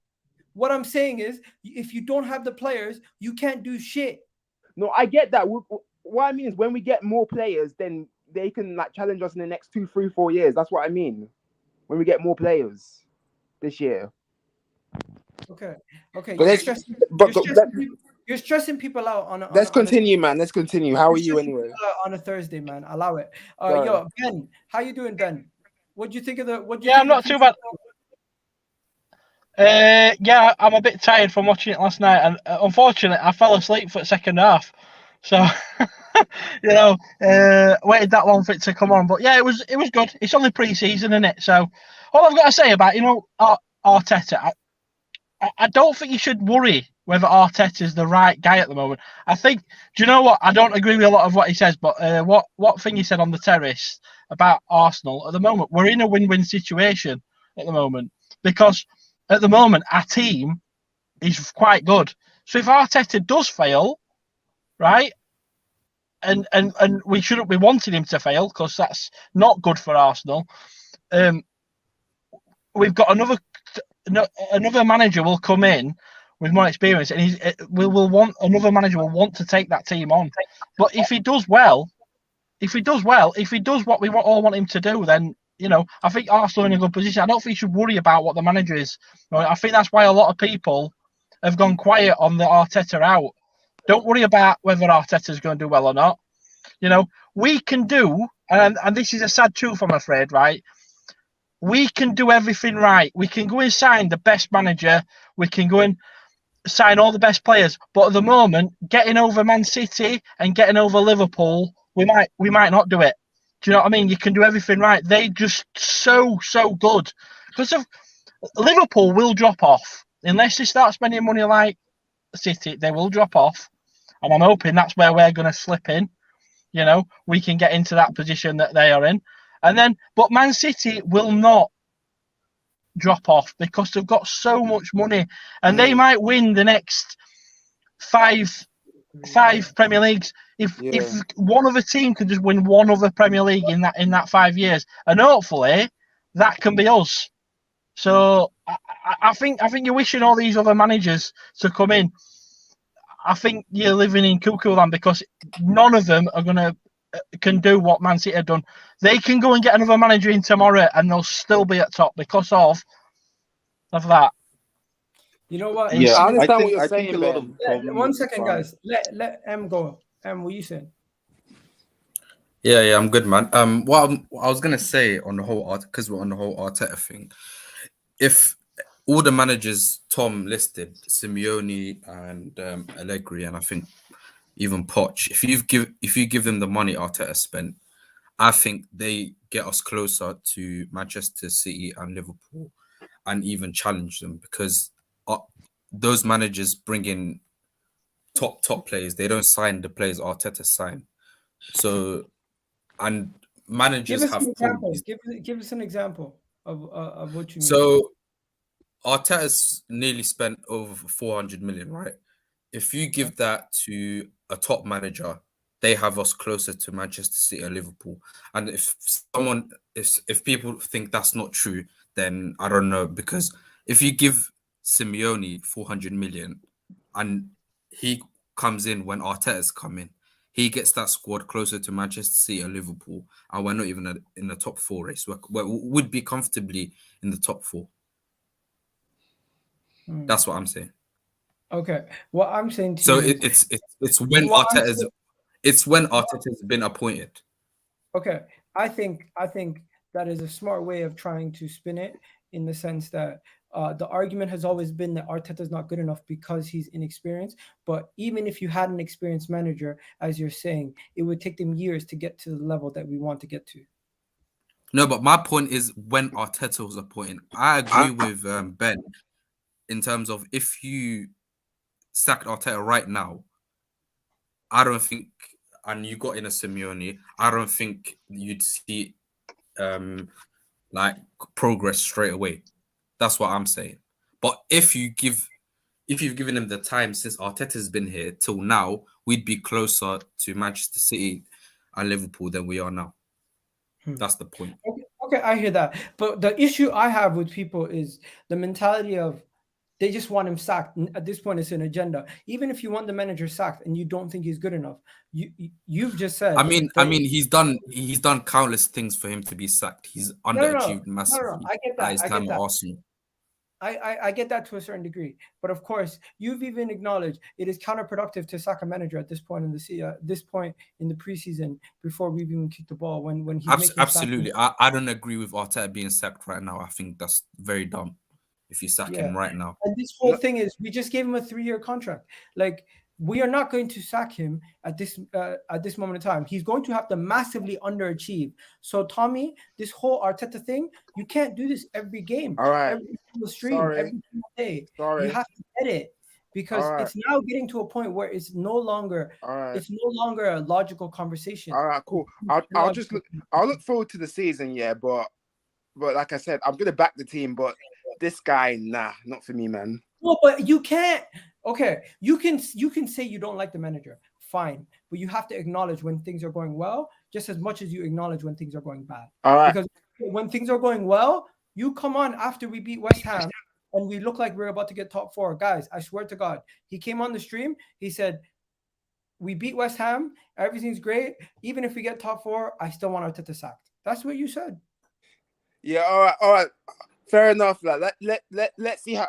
What I'm saying is, if you don't have the players, you can't do shit.
No, I get that. What I mean is, when we get more players, then they can challenge us in the next 2, 3, 4 years. That's what I mean. When we get more players this year.
Okay.
But
you're stressing people out
Let's continue, man. Let's continue. How are you anyway?
On a Thursday, man. Allow it. Yo, Ben, how you doing, Ben? What'd you think of the?
I'm not too bad. Yeah, I'm a bit tired from watching it last night, and unfortunately, I fell asleep for the second half. So, waited that long for it to come on. But yeah, it was good. It's only pre-season, isn't it? So, all I've got to say about Arteta, I don't think you should worry whether Arteta is the right guy at the moment. I think. Do you know what? I don't agree with a lot of what he says, but what thing he said on the terrace about Arsenal at the moment, we're in a win-win situation at the moment because at the moment our team is quite good. So if Arteta does fail, right, and we shouldn't be wanting him to fail because that's not good for Arsenal. We've got another manager will come in with more experience, and another manager will want to take that team on. But if he does what we all want him to do, then I think Arsenal are in a good position. I don't think you should worry about what the manager is. I think that's why a lot of people have gone quiet on the Arteta out. Don't worry about whether Arteta is going to do well or not. We can do, and this is a sad truth, I'm afraid, right? We can do everything right. We can go and sign the best manager. We can go and sign all the best players. But at the moment, getting over Man City and getting over Liverpool, we might not do it. Do you know what I mean? You can do everything right. They just so good. Because of Liverpool will drop off. Unless they start spending money like City, they will drop off. And I'm hoping that's where we're going to slip in. We can get into that position that they are in. But Man City will not drop off because they've got so much money. And they might win the next five Premier Leagues. If one other team could just win one other Premier League in that 5 years, and hopefully that can be us. So I think you're wishing all these other managers to come in. I think you're living in cuckoo land because none of them can do what Man City have done. They can go and get another manager in tomorrow and they'll still be at top because of that.
You know what?
Yeah, I understand what you're saying,
a lot of
Ben. 1 second, guys. Let M go. M, what you saying?
Yeah, I'm good, man. What I was gonna say on the whole because we're on the whole Arteta thing, if all the managers Tom listed, Simeone and Allegri, and I think even Poch, if you give them the money Arteta spent, I think they get us closer to Manchester City and Liverpool, and even challenge them because those managers bring in top players. They don't sign the players Arteta signed. So, and managers have
examples. Give us an example of what you mean.
So, Arteta's nearly spent over 400 million, right? If you give that to a top manager, they have us closer to Manchester City or Liverpool. And if people think that's not true, then I don't know. Because if you give Simeone 400 million and he comes in when Arteta's come in, he gets that squad closer to Manchester City or Liverpool, and we're not even in the top four race. We would be comfortably in the top four. That's what I'm saying.
Okay, what I'm saying to
you.
So
it's when Arteta's been appointed.
Okay, I think that is a smart way of trying to spin it, in the sense that the argument has always been that Arteta is not good enough because he's inexperienced. But even if you had an experienced manager, as you're saying, it would take them years to get to the level that we want to get to.
No, but my point is when Arteta was appointed. I agree with Ben in terms of if you sacked Arteta right now, I don't think, and you got in a Simeone, I don't think you'd see like progress straight away. That's what I'm saying. But if you've given him the time since Arteta's been here till now, we'd be closer to Manchester City and Liverpool than we are now. That's the point.
Okay, I hear that. But the issue I have with people is the mentality of they just want him sacked. At this point, it's an agenda. Even if you want the manager sacked and you don't think he's good enough, you've just said.
I mean, he's done countless things for him to be sacked. He's underachieved massively.
No, I get that.
At his time at Arsenal.
I get that to a certain degree, but of course, you've even acknowledged it is counterproductive to sack a manager at this point in the preseason before we even kick the ball. When he's
absolutely, I don't agree with Arteta being sacked right now. I think that's very dumb. if you sack
Yeah.
him right now.
And this whole thing is, we just gave him a 3-year contract. Like, we are not going to sack him at this moment in time. He's going to have to massively underachieve. So, Tommy, this whole Arteta thing, you can't do this every game,
All right.
every single stream,
Sorry.
every single day.
Sorry.
You have to get it, because
All right.
it's now getting to a point where it's no longer a logical conversation.
All right, cool. I'll just look. I'll look forward to the season, yeah. But like I said, I'm gonna back the team. But this guy, nah, not for me, man.
No, but you can't. Okay, you can say you don't like the manager, fine, but you have to acknowledge when things are going well, just as much as you acknowledge when things are going bad.
All right.
Because when things are going well, you come on after we beat West Ham and we look like we're about to get top 4. Guys, I swear to God, he came on the stream. He said, "We beat West Ham. Everything's great. Even if we get top 4, I still want Arteta sacked." That's what you said.
Yeah. All right. Fair enough. Like, let's see how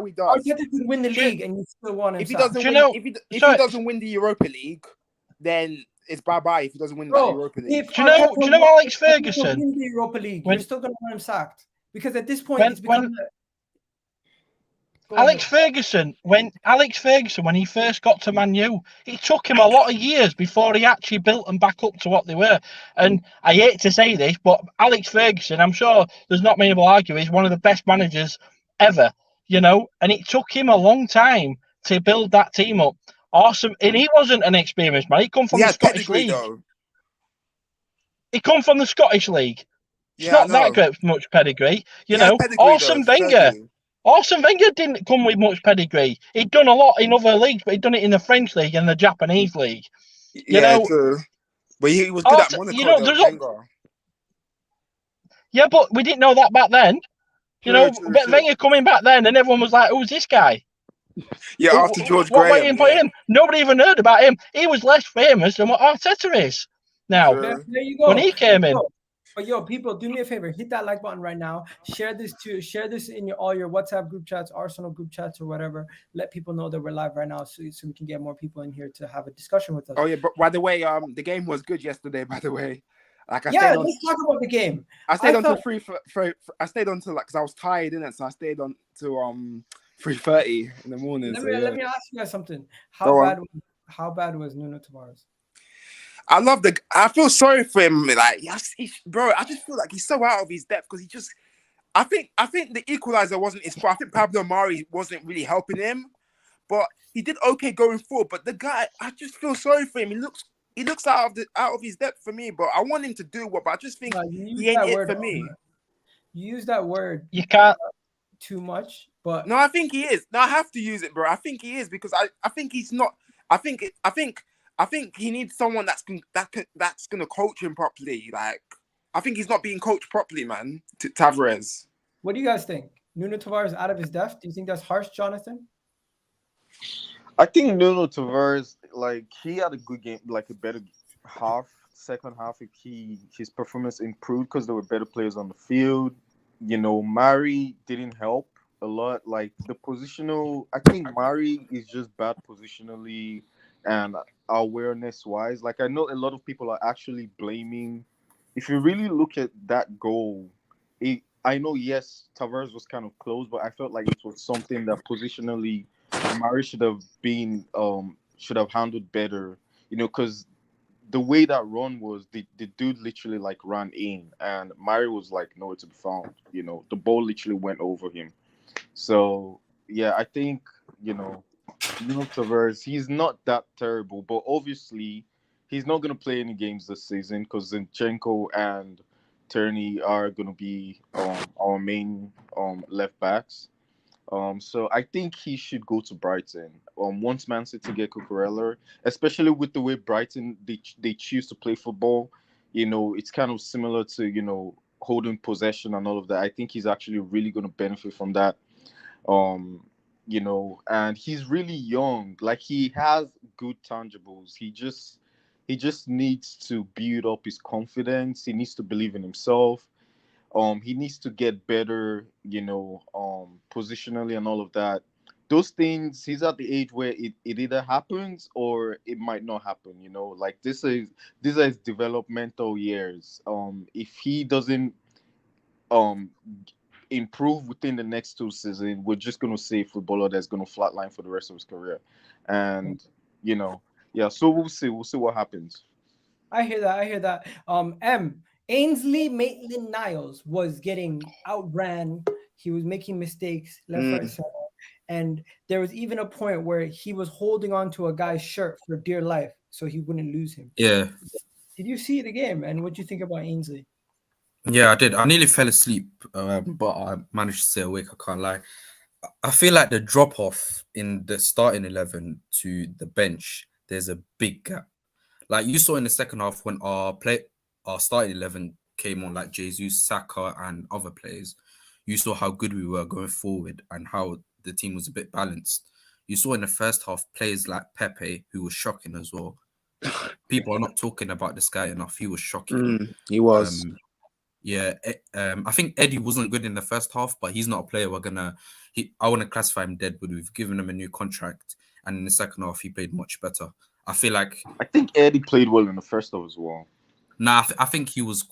he does.
Arteta could win the league, and you still want him.
If he
sacked.
doesn't win, if he doesn't win the Europa League, then it's bye. If he doesn't win the Europa League,
do you know Alex Ferguson?
Win the Europa League, you're still going to want him sacked, because at this point it's become.
Alex Ferguson, when he first got to Man U, it took him a lot of years before he actually built them back up to what they were. And I hate to say this, but Alex Ferguson, I'm sure there's not many will argue, is one of the best managers ever, you know, and it took him a long time to build that team up. Awesome. And he wasn't an experienced man. He come from the Scottish League. Though. He come from the Scottish League. It's not that great, much pedigree. You know, Arsene Wenger. Arsene Wenger didn't come with much pedigree. He'd done a lot in other leagues, but he'd done it in the French league and the Japanese league. You know,
true. But he was good at Monaco. You know,
yeah, but we didn't know that back then. True. Wenger coming back then, and everyone was like, "Who's this guy?"
Yeah, after George Graham.
What waiting for him? Nobody even heard about him. He was less famous than what Arteta is now.
There you go.
When he came in.
But yo, people, do me a favor. Hit that like button right now. Share this in all your WhatsApp group chats, Arsenal group chats, or whatever. Let people know that we're live right now, so we can get more people in here to have a discussion with us.
Oh yeah, but by the way, the game was good yesterday. By the way,
like let's talk about the game.
I stayed until I stayed until because I was tired, innit? So I stayed on to 3:30 in the morning.
Let me ask you guys something. How bad was Nuno Tavares?
I feel sorry for him. Like, bro, I just feel like he's so out of his depth because I think the equalizer wasn't his fault. I think Pablo Mari wasn't really helping him, but he did okay going forward. But the guy, I just feel sorry for him. He looks out of his depth for me. But I want him to do well. But I just think he ain't it for me.
You use that word.
You can't
too much, but
no, I think he is. No, I have to use it, bro. I think he is because I think he's not. I think he needs someone that's gonna coach him properly. Like, I think he's not being coached properly, man. Tavares.
What do you guys think? Nuno Tavares out of his depth? Do you think that's harsh, Jonathan?
I think Nuno Tavares, like, he had a good game, like a better second half. His performance improved because there were better players on the field. You know, Mari didn't help a lot. Like, the positional, I think Mari is just bad positionally and awareness wise. Like, I know a lot of people are actually blaming. If you really look at that goal, I know, yes, Tavares was kind of close, but I felt like it was something that positionally Mari should have handled better, you know, because the way that run was, the dude literally like ran in and Mari was like nowhere to be found. You know, the ball literally went over him. So yeah, I think, you know, Tavares, he's not that terrible, but obviously he's not going to play any games this season because Zinchenko and Tierney are going to be our main left backs. So I think he should go to Brighton. Once Man City get Cucurella, especially with the way Brighton they choose to play football, you know, it's kind of similar to, you know, holding possession and all of that. I think he's actually really going to benefit from that. You know, and he's really young. Like, he has good tangibles. He just needs to build up his confidence. He needs to believe in himself. He needs to get better, you know, positionally and all of that. Those things, he's at the age where it either happens or it might not happen, you know. Like, these are his developmental years. If he doesn't improve within the next 2 seasons, we're just going to see a footballer that's going to flatline for the rest of his career. And, so we'll see. We'll see what happens.
I hear that. Ainsley Maitland-Niles was getting outran. He was making mistakes left, right, center. And there was even a point where he was holding on to a guy's shirt for dear life so he wouldn't lose him.
Yeah.
Did you see the game? And what do you think about Ainsley?
Yeah, I did. I nearly fell asleep, but I managed to stay awake. I can't lie. I feel like the drop off in the starting 11 to the bench, there's a big gap. Like you saw in the second half when our starting 11 came on, like Jesus, Saka, and other players. You saw how good we were going forward and how the team was a bit balanced. You saw in the first half players like Pepe, who was shocking as well. People are not talking about this guy enough. He was shocking.
He was.
I think Eddie wasn't good in the first half, but he's not a player I want to classify him dead, but we've given him a new contract. And in the second half, he played much better. I
think Eddie played well in the first half as well.
Nah, I think he was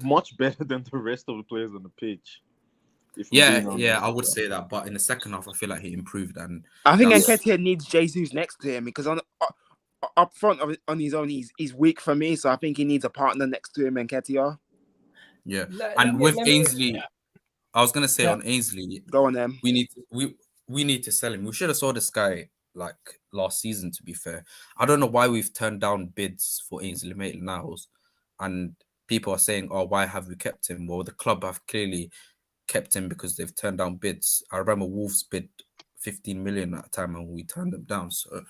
much better than the rest of the players on the pitch.
I would say that. But in the second half, I feel like he improved. And
I think Nketiah needs Jesus next to him because up front on his own, he's weak for me. So I think he needs a partner next to him, Nketiah.
Yeah, and with Ainsley, I was gonna say on Ainsley,
go on them.
We need to sell him. We should have saw this guy like last season. To be fair, I don't know why we've turned down bids for Ainsley Maitland-Niles, and people are saying, "Oh, why have we kept him?" Well, the club have clearly kept him because they've turned down bids. I remember Wolves bid 15 million at the time, and we turned them down. So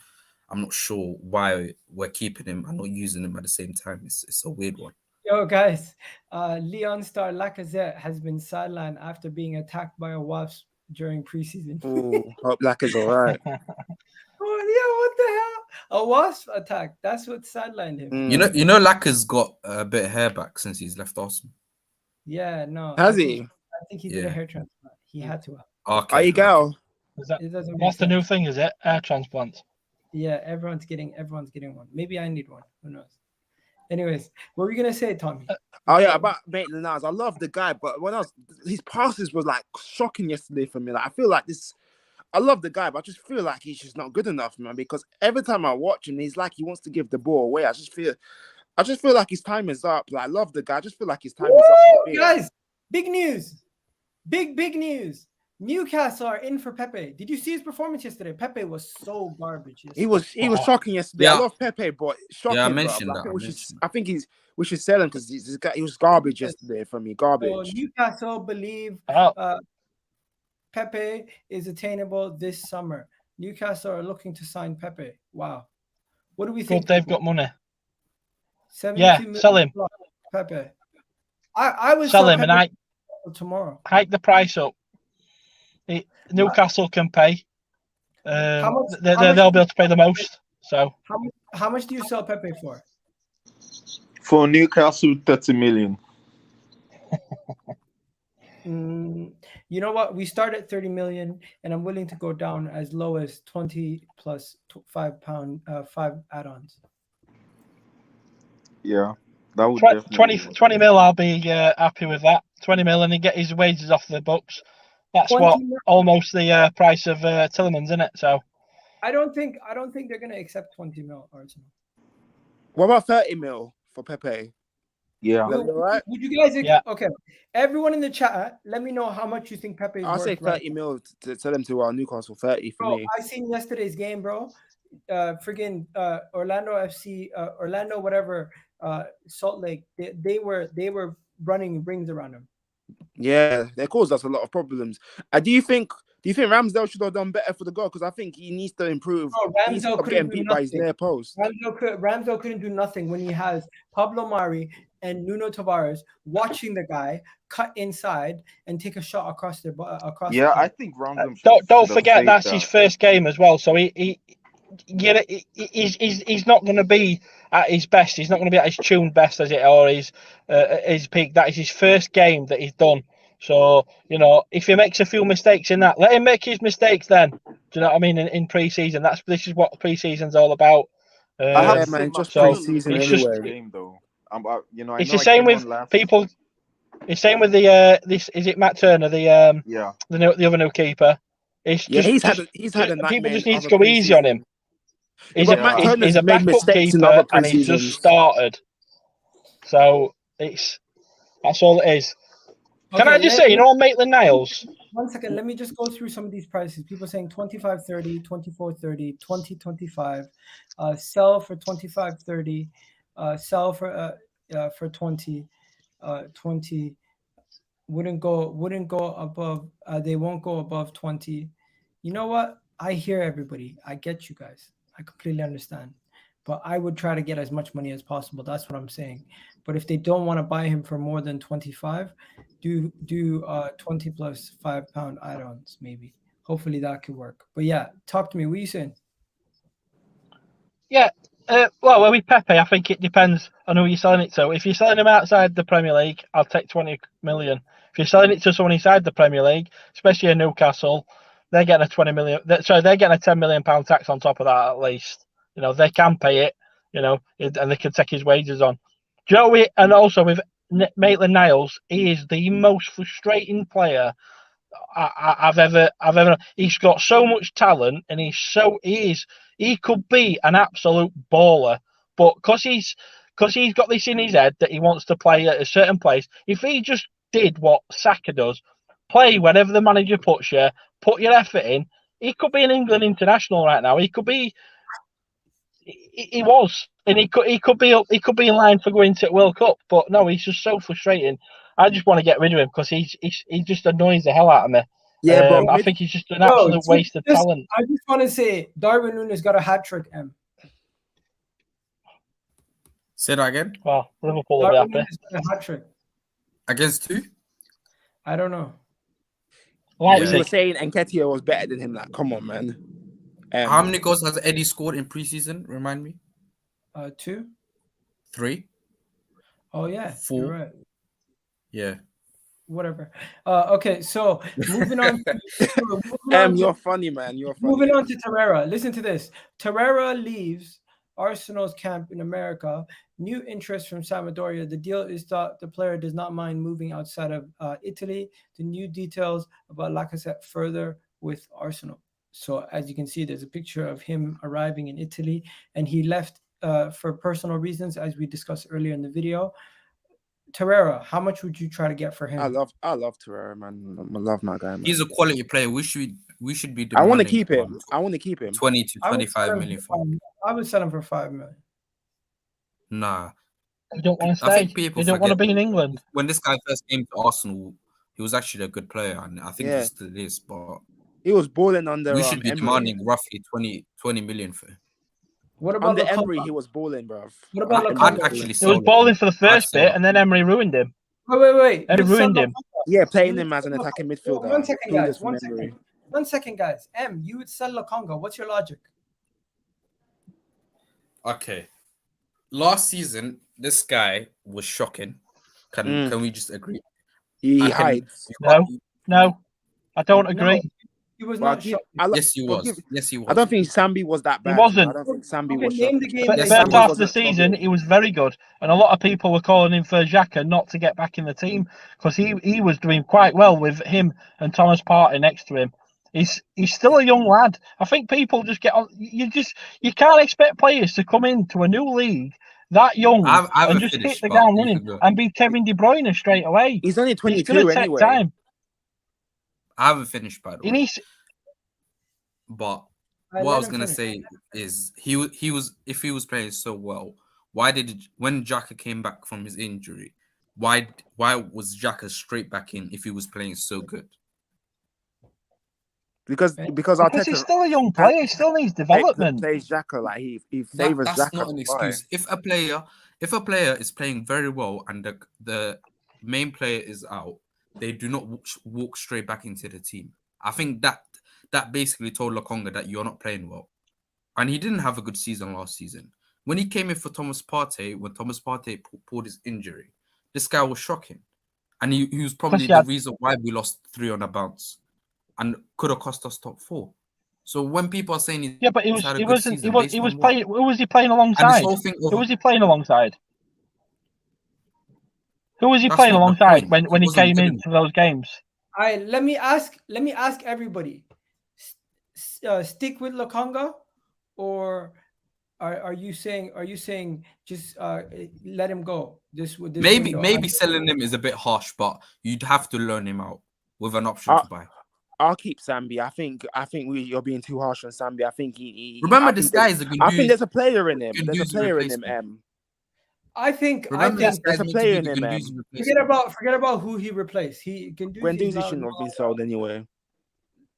I'm not sure why we're keeping him and not using him at the same time. It's a weird one.
Yo, guys, Leon star Lacazette has been sidelined after being attacked by a wasp during preseason.
Oh, hope Lacazette's all right.
Oh, yeah, what the hell? A wasp attack. That's what sidelined him.
You know, Lacaz's got a bit of hair back since he's left Arsenal.
Yeah, no.
Has he?
I think he did a hair transplant. He had to.
Okay.
There you go.
That's the new thing, is it? Hair transplant.
Yeah, everyone's getting one. Maybe I need one. Who knows? Anyways, what were you gonna say, Tommy?
About Maitland-Niles. I love the guy, but his passes was like shocking yesterday for me. Like I feel like this. I love the guy, but I just feel like he's just not good enough, man. Because every time I watch him, he's like he wants to give the ball away. I just feel like his time is up. Like I love the guy. I just feel like his time is up.
Guys, big news! Big news! Newcastle are in for Pepe. Did you see his performance yesterday? Pepe was so garbage.
He was shocking yesterday.
Yeah.
I love Pepe, but shocking.
Yeah, I mentioned that.
I think we should sell him because he was garbage yesterday for me. Garbage.
So Newcastle believe Pepe is attainable this summer. Newcastle are looking to sign Pepe. Wow. What do we think?
They've got money.
72 million
sell him.
Pepe. I would
sell him and
tomorrow.
Hike the price up. Newcastle can pay. They'll be able to pay the most. So
how much do you sell Pepe for?
For Newcastle, 30 million.
You know what? We start at 30 million, and I'm willing to go down as low as 20 plus £5 add-ons.
Yeah, that would
20 mil. I'll be happy with that. 20 mil, and he get his wages off the books. That's almost the price of Tielemans, isn't it? So
I don't think they're gonna accept 20 mil, Arsenal.
What about 30 mil for Pepe?
Yeah.
Would you guys? Okay. Everyone in the chat, let me know how much you think Pepe is
I'll
worth.
say 30 mil to sell him to Newcastle. 30 for me.
I seen yesterday's game, bro. Friggin' Orlando FC, Orlando whatever, Salt Lake. They were running rings around him.
Yeah, they caused us a lot of problems. Do you think Ramsdale should have done better for the goal? Because I think he needs to improve.
Ramsdale couldn't do
by his near post.
Ramsdale couldn't do nothing when he has Pablo Mari and Nuno Tavares watching the guy cut inside and take a shot across the
I think Ramsdale.
Don't forget that's his first game as well. So he's not going to be at his best. He's not going to be at his tuned best or his peak. That is his first game that he's done. So, if he makes a few mistakes in that, let him make his mistakes then. Do you know what I mean? In pre-season, this is what pre-season's all about.
Just pre-season anyway.
It's the same with people. It's same with the this. Is it Matt Turner? The
Yeah.
the other new keeper. It's
Yeah,
just,
he's had a
people
nightmare
just
in
need to
other
go easy on him.
preseasons. Yeah, but Matt
He's
Turner's
a
made
backup
mistakes in
keeper
other
and he's just
preseasons.
started. So that's all it is. Can I just say, on Maitland-Niles?
1 second, let me just go through some of these prices. People saying 25.30, 24.30, 20.25, sell for 25.30, sell for 20, 20 wouldn't go above. They won't go above 20. You know what? I hear everybody. I get you guys. I completely understand. But I would try to get as much money as possible. That's what I'm saying. But if they don't want to buy him for more than 25, do 20 plus £5 add-ons maybe. Hopefully that could work. But yeah, talk to me. What are you saying?
Yeah. Well, with Pepe, I think it depends on who you're selling it to. If you're selling him outside the Premier League, I'll take 20 million. If you're selling it to someone inside the Premier League, especially in Newcastle, they're getting a 20 million. Sorry, they're getting a 10 million pound tax on top of that at least. They can pay it. And they can take his wages on. Do you know? And also with Maitland-Niles, he is the most frustrating player I've ever. He's got so much talent, and he could be an absolute baller, but because he's got this in his head that he wants to play at a certain place. If he just did what Saka does, play whenever the manager puts you, put your effort in, he could be an England international right now. He could be. He was, and he could be in line for going to the World Cup, but no, he's just so frustrating. I just want to get rid of him because he just annoys the hell out of me.
Yeah, bro.
I think he's just an absolute waste of talent.
I just want to say Darwin Núñez got a hat trick.
Say that again.
Well, Liverpool will be happy.
Got a hat trick.
Against who?
I don't know.
When you were saying Nketiah was better than him, like, come on, man.
How many goals has Eddie scored in preseason? Remind me.
2.
3.
Oh yeah,
4.
you're right.
Yeah.
Whatever. Okay, so moving on.
You're funny, man. You're funny.
Moving on to Torreira. Listen to this. Torreira leaves Arsenal's camp in America. New interest from Sampdoria. The deal is that the player does not mind moving outside of Italy. The new details about Lacazette further with Arsenal. So as you can see, there's a picture of him arriving in Italy, and he left for personal reasons, as we discussed earlier in the video. Torreira, how much would you try to get for him?
I love Torreira, man. I love my guy, man.
He's a quality player. We should be.
I want to keep him.
20 to 25 million.
I would sell him for 5 million.
Nah.
You don't want to stay.
I think people
don't want to be in England.
When this guy first came to Arsenal, he was actually a good player, and I think he still is. But
he was balling under.
We should be
Emery.
demanding roughly 20 million for him.
What about
under Emery? He was balling, bro.
What about
I'd actually
he was balling for the first bit, and then Emery ruined him.
Wait.
Emery ruined him.
Yeah, playing him as an attacking midfielder.
1 second, guys. 1 second. 1 second, guys. You would sell Lokonga. What's your logic?
Okay. Last season, this guy was shocking. Can we just agree?
He hides.
No, I don't agree.
He was not shocking.
Yes, he was. Yes, he was.
I don't think Sambi was that bad.
He wasn't.
I don't think Sambi was
name
shocking.
the game.
First half of the season, he was very good, and a lot of people were calling him for Xhaka not to get back in the team because he was doing quite well with him and Thomas Partey next to him. He's still a young lad. I think people just get on. You can't expect players to come into a new league that young and just hit the ground running and be Kevin De Bruyne straight away.
He's only 22
it's gonna
anyway.
Take time.
I haven't finished, by the way. But what I was gonna say is he was if he was playing so well, when Xhaka came back from his injury, why was Xhaka straight back in if he was playing so good? Because
he's still a young player, he still needs development.
Plays Xhaka like he favors Xhaka.
That's not an excuse. If a player is playing very well and the main player is out, they do not walk straight back into the team. I think that basically told Lokonga that you're not playing well. And he didn't have a good season last season. When he came in for Thomas Partey, when Thomas Partey pulled his injury, this guy was shocking. And he was probably the reason why we lost 3 on a bounce and could have cost us top 4. So when people are saying
but he was playing. Who was he playing alongside? Who was he playing alongside? Who was he
That's
playing
not the
alongside
point.
when he
wasn't
came
good
into those games?
All right, let me ask everybody. Stick with Lokonga, or are you saying just let him go this window?
Maybe selling him is a bit harsh, but you'd have to loan him out with an option
I,
to buy.
I'll keep Sambi. I think you're being too harsh on Sambi. I think
Remember,
I
this
think
guy is a
I think there's a player in him. There's a
Guendouzi
player in him.
replacement.
I think
Remember, this
there's
guy's
a
meant to
player
be
in
the
him,
Guendouzi
forget
replacement.
about who he replaced.
Guendouzi shouldn't have been sold anyway.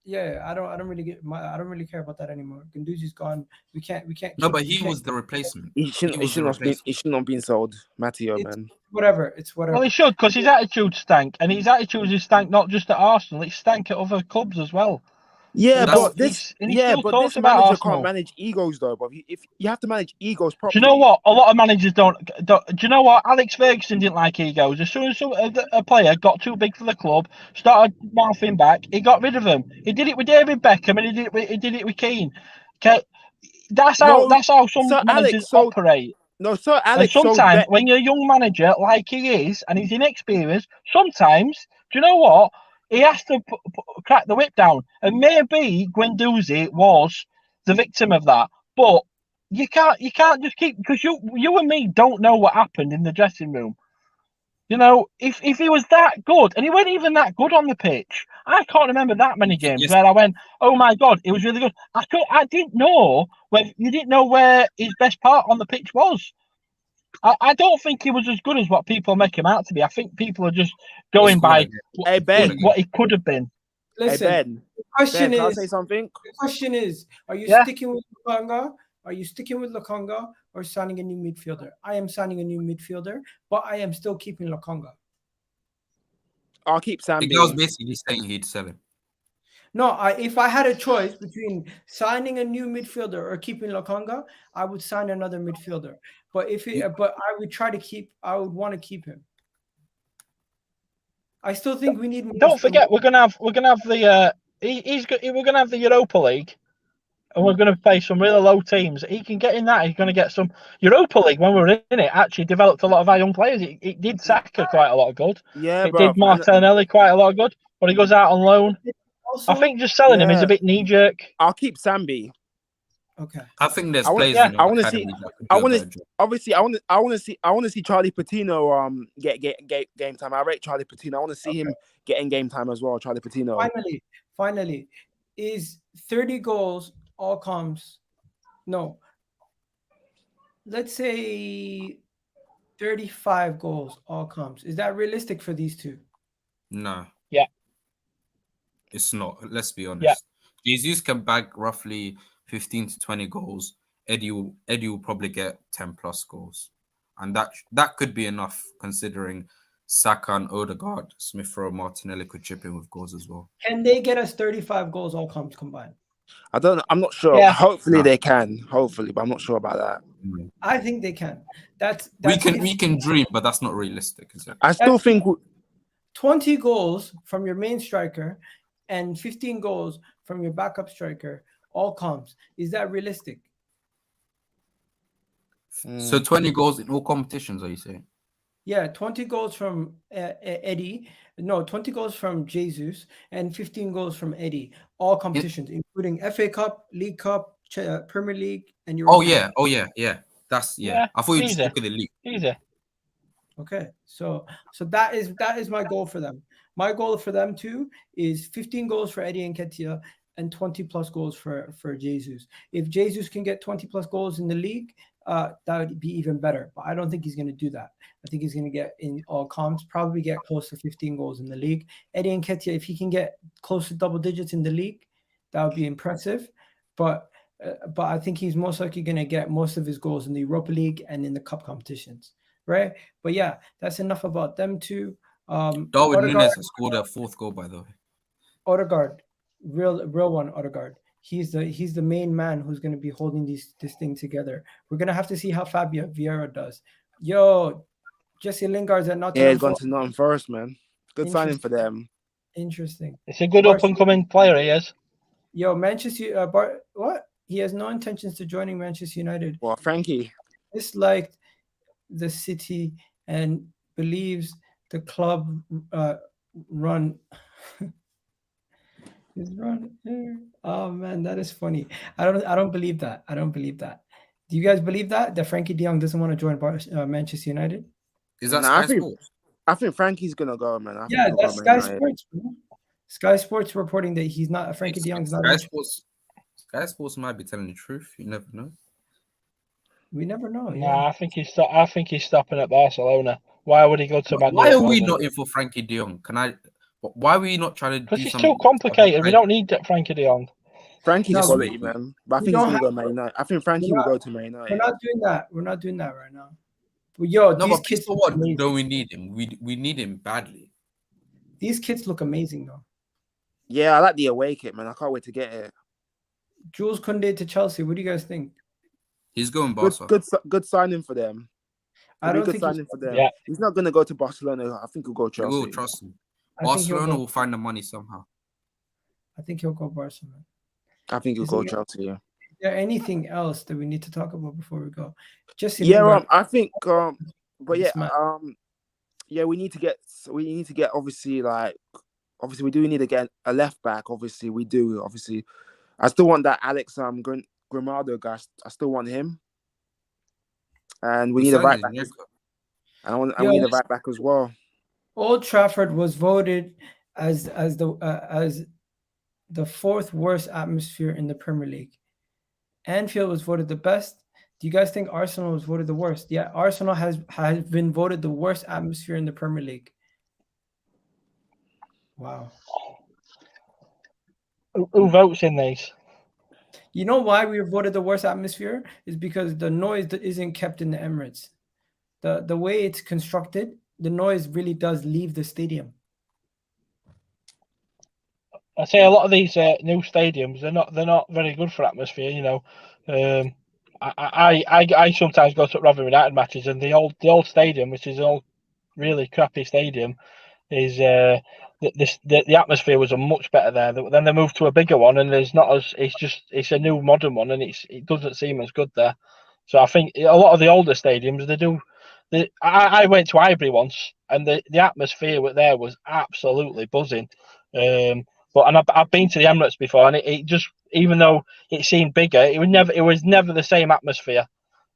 Yeah, I don't really care about that anymore. Guendouzi's gone. We can't.
No, but he was the replacement.
He shouldn't have been sold, Matteo, man.
Whatever. It's whatever.
Well, he should, because his attitude stank, and his attitude is stank not just at Arsenal; it stank at other clubs as well.
Yeah,
So
but this
talks about
manager
Arsenal.
can't manage egos though. But if you have to manage egos
Do
properly,
you know what? A lot of managers don't. Do you know what? Alex Ferguson didn't like egos. As soon as a player got too big for the club, started mouthing back, he got rid of them. He did it with David Beckham, and he did it with Keane. Okay, that's how some managers operate.
No, Sir Alex.
And sometimes when you're a young manager like he is, and he's inexperienced, sometimes, do you know what? He has to crack the whip down. And maybe Guendouzi was the victim of that. But you can't just keep, because you and me don't know what happened in the dressing room. You know, if he was that good, and he wasn't even that good on the pitch, I can't remember that many games where I went, "Oh my God, it was really good." I didn't know where his best part on the pitch was. I don't think he was as good as what people make him out to be. I think people are just going by what he could have been.
Listen,
Ben,
can
I say something?
The question is, are you sticking with Lokonga? Are you sticking with Lokonga or signing a new midfielder? I am signing a new midfielder, but I am still keeping Lokonga.
I'll keep Sambi.
The guy's basically saying he'd sell him.
No, if I had a choice between signing a new midfielder or keeping Lokonga, I would sign another midfielder. But I would want to keep him. I still think we need.
Don't forget, we're gonna have the we're gonna have the Europa League, and we're gonna play some really low teams. He can get in that. He's gonna get some Europa League. When we were in it, actually developed a lot of our young players. It did Saka quite a lot of good.
Yeah,
it did Martinelli quite a lot of good. But he goes out on loan.
Also,
I think just selling him is a bit knee jerk.
I'll keep Sambi.
Okay.
I think there's players. I want to see. I want to see Charlie Patino get game time. I rate Charlie Patino. I want to see him getting game time as well. Charlie Patino.
Finally, is 30 goals all comes? No. Let's say 35 goals all comes. Is that realistic for these two?
No.
Yeah.
It's not. Let's be honest.
Yeah.
Jesus can bag roughly 15 to 20 goals. Eddie will probably get 10 plus goals, and that could be enough considering Saka and Odegaard, Smith Rowe, Martinelli could chip in with goals as well.
Can they get us 35 goals all comes combined?
I'm not sure.
Yeah.
Hopefully they can. Hopefully, but I'm not sure about that.
I think they can.
We can dream, but that's not realistic, is it?
I still think
20 goals from your main striker and 15 goals from your backup striker all comes. Is that realistic?
So 20 goals in all competitions, are you saying?
Yeah, 20 goals from Eddie. No, 20 goals from Jesus and 15 goals from Eddie. All competitions, including FA Cup, League Cup, Premier League, and Europa.
Oh yeah. That's I thought you just look at the league.
Easy.
Okay, so that is my goal for them. My goal for them too is 15 goals for Eddie and Nketiah and 20 plus goals for Jesus. If Jesus can get 20 plus goals in the league, that would be even better. But I don't think he's going to do that. I think he's going to get in all comps, probably get close to 15 goals in the league. Eddie Nketiah, if he can get close to double digits in the league, that would be impressive. But I think he's most likely going to get most of his goals in the Europa League and in the cup competitions, right? But yeah, that's enough about them two.
Darwin Núñez has scored a fourth goal, by the way.
Odegaard, real one. Odegaard. He's the main man who's going to be holding this thing together. We're going to have to see how Fabio Vieira does. Yo, Jesse Lingard's at Nottingham.
Yeah, he's gone to Nottingham first, man. Good signing for them.
Interesting.
It's a good up-and-coming player, he is.
Yo, Manchester. What? He has no intentions to joining Manchester United.
Well, Frankie
Disliked the city and believes the club run. His run. Oh man, that is funny. I don't believe that. I don't believe that. Do you guys believe that Frankie De Jong doesn't want to join Manchester United?
Is that
Nah,
Sky Sports?
I think Frankie's gonna go, man. I think
Yeah,
he'll
that's
go
Sky
Man United.
Sports. Bro. Sky Sports reporting that he's not Frankie De Jong's not.
Sky Sports might be telling the truth. You never know.
We never know. Yeah.
Nah, I think he's stopping at Barcelona. Why would he go to Man
Why
United?
are we not in for Frankie De Jong? Why are we not trying to do
Because it's
something?
too complicated. We don't need Frankie De Jong.
Frankie's
No,
quality, man. But I think he's gonna go Man United. I think Frankie will go to Man United.
We're not doing that. We're not doing that right now. But yo,
No,
these
but
kids
for
look
what?
amazing.
Don't we need him? We need him badly.
These kids look amazing though.
Yeah, I like the away kit, man. I can't wait to get it.
Jules Koundé to Chelsea. What do you guys think?
He's going Barca.
Good signing for them.
I don't
good
think
signing for them.
Yeah.
He's not gonna go to Barcelona. I think he'll go
We
Chelsea.
will trust him.
I think he'll
Barcelona
go-
will find the money somehow.
I think he'll go Barcelona.
I think he'll
Is
go
he-
Chelsea. Yeah.
Is there anything else that we need to talk about before we go? Just
Yeah, I think. But yeah,
This man.
yeah, we need to get obviously we do need to get a left back. Obviously, we do. Obviously, I still want that Alex Grimado guy. I still want him, and we need a right back. And we need a right back as well.
Old Trafford was voted as the fourth worst atmosphere in the Premier League. Anfield was voted the best. Do you guys think Arsenal was voted the worst? Yeah, Arsenal has been voted the worst atmosphere in the Premier League. Wow.
Who votes in these?
You know why we were voted the worst atmosphere? Is because the noise that isn't kept in the Emirates. The way it's constructed, the noise really does leave the stadium.
I say a lot of these new stadiums, they're not very good for atmosphere. You know, I sometimes go to Rotherham United matches, and the old stadium, which is an old really crappy stadium, is the atmosphere was much better there. Then they moved to a bigger one, and there's not as it's a new modern one, and it doesn't seem as good there. So I think a lot of the older stadiums they do. I went to Highbury once, and the atmosphere there was absolutely buzzing. But I've been to the Emirates before, and it just, even though it seemed bigger, it was never the same atmosphere.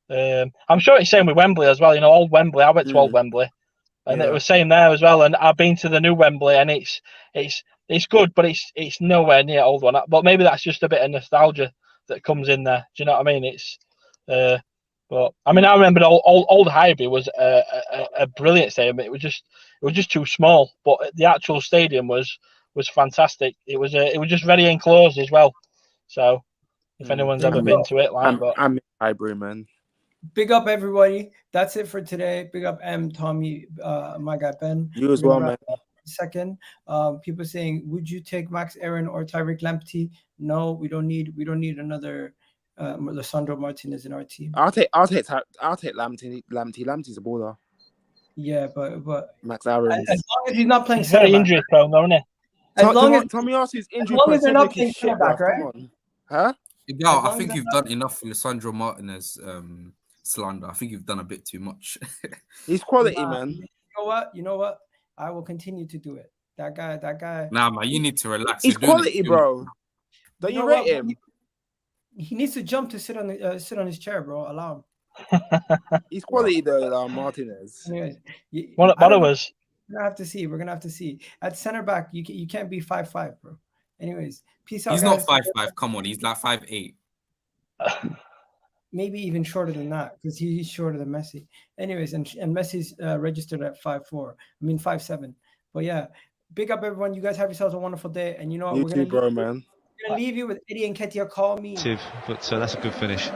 I'm sure it's same with Wembley as well. You know, old Wembley. I went to old Wembley, and it was same there as well. And I've been to the new Wembley, and it's good, but it's nowhere near old one. But maybe that's just a bit of nostalgia that comes in there. Do you know what I mean? But I mean, I remember old Highbury was a brilliant stadium. It was just too small, but the actual stadium was fantastic. It was just very enclosed as well. So if anyone's ever been to it,
I'm in Highbury, man.
Big up everybody. That's it for today. Big up Tommy, my guy Ben.
You as well, man.
Second, people saying, would you take Max Aaron or Tyreek Lamptey? No, we don't need another Lisandro Martinez in our team.
I'll take Lamptey. Lamptey's a baller.
Yeah, but
Max Aaron.
As long as he's not playing
he's very
center back.
injury prone, though, isn't he?
As long as
Tomiyasu injury,
as long as they're not playing center back, right?
Come on. Huh?
Yeah, I think you've done enough for Lisandro Martinez slander. I think you've done a bit too much.
He's quality, man.
You know what? I will continue to do it. That guy.
Nah, man, you need to relax.
He's quality, bro. Don't you rate him?
He needs to jump to sit on his chair, bro. Allow him.
He's quality though, Martinez.
Anyways,
One of us.
We're gonna have to see. At center back, you can't be 5'5", bro. Anyways, peace out.
He's
guys.
not 5'5". Come on, he's like 5'8".
Maybe even shorter than that, because he's shorter than Messi. Anyways, and Messi's registered at 5'4". I mean 5'7". But yeah, big up everyone. You guys have yourselves a wonderful day. And you know what?
You too, bro, man.
We're gonna leave you with Eddie and Ketia. Call me.
But that's a good finish.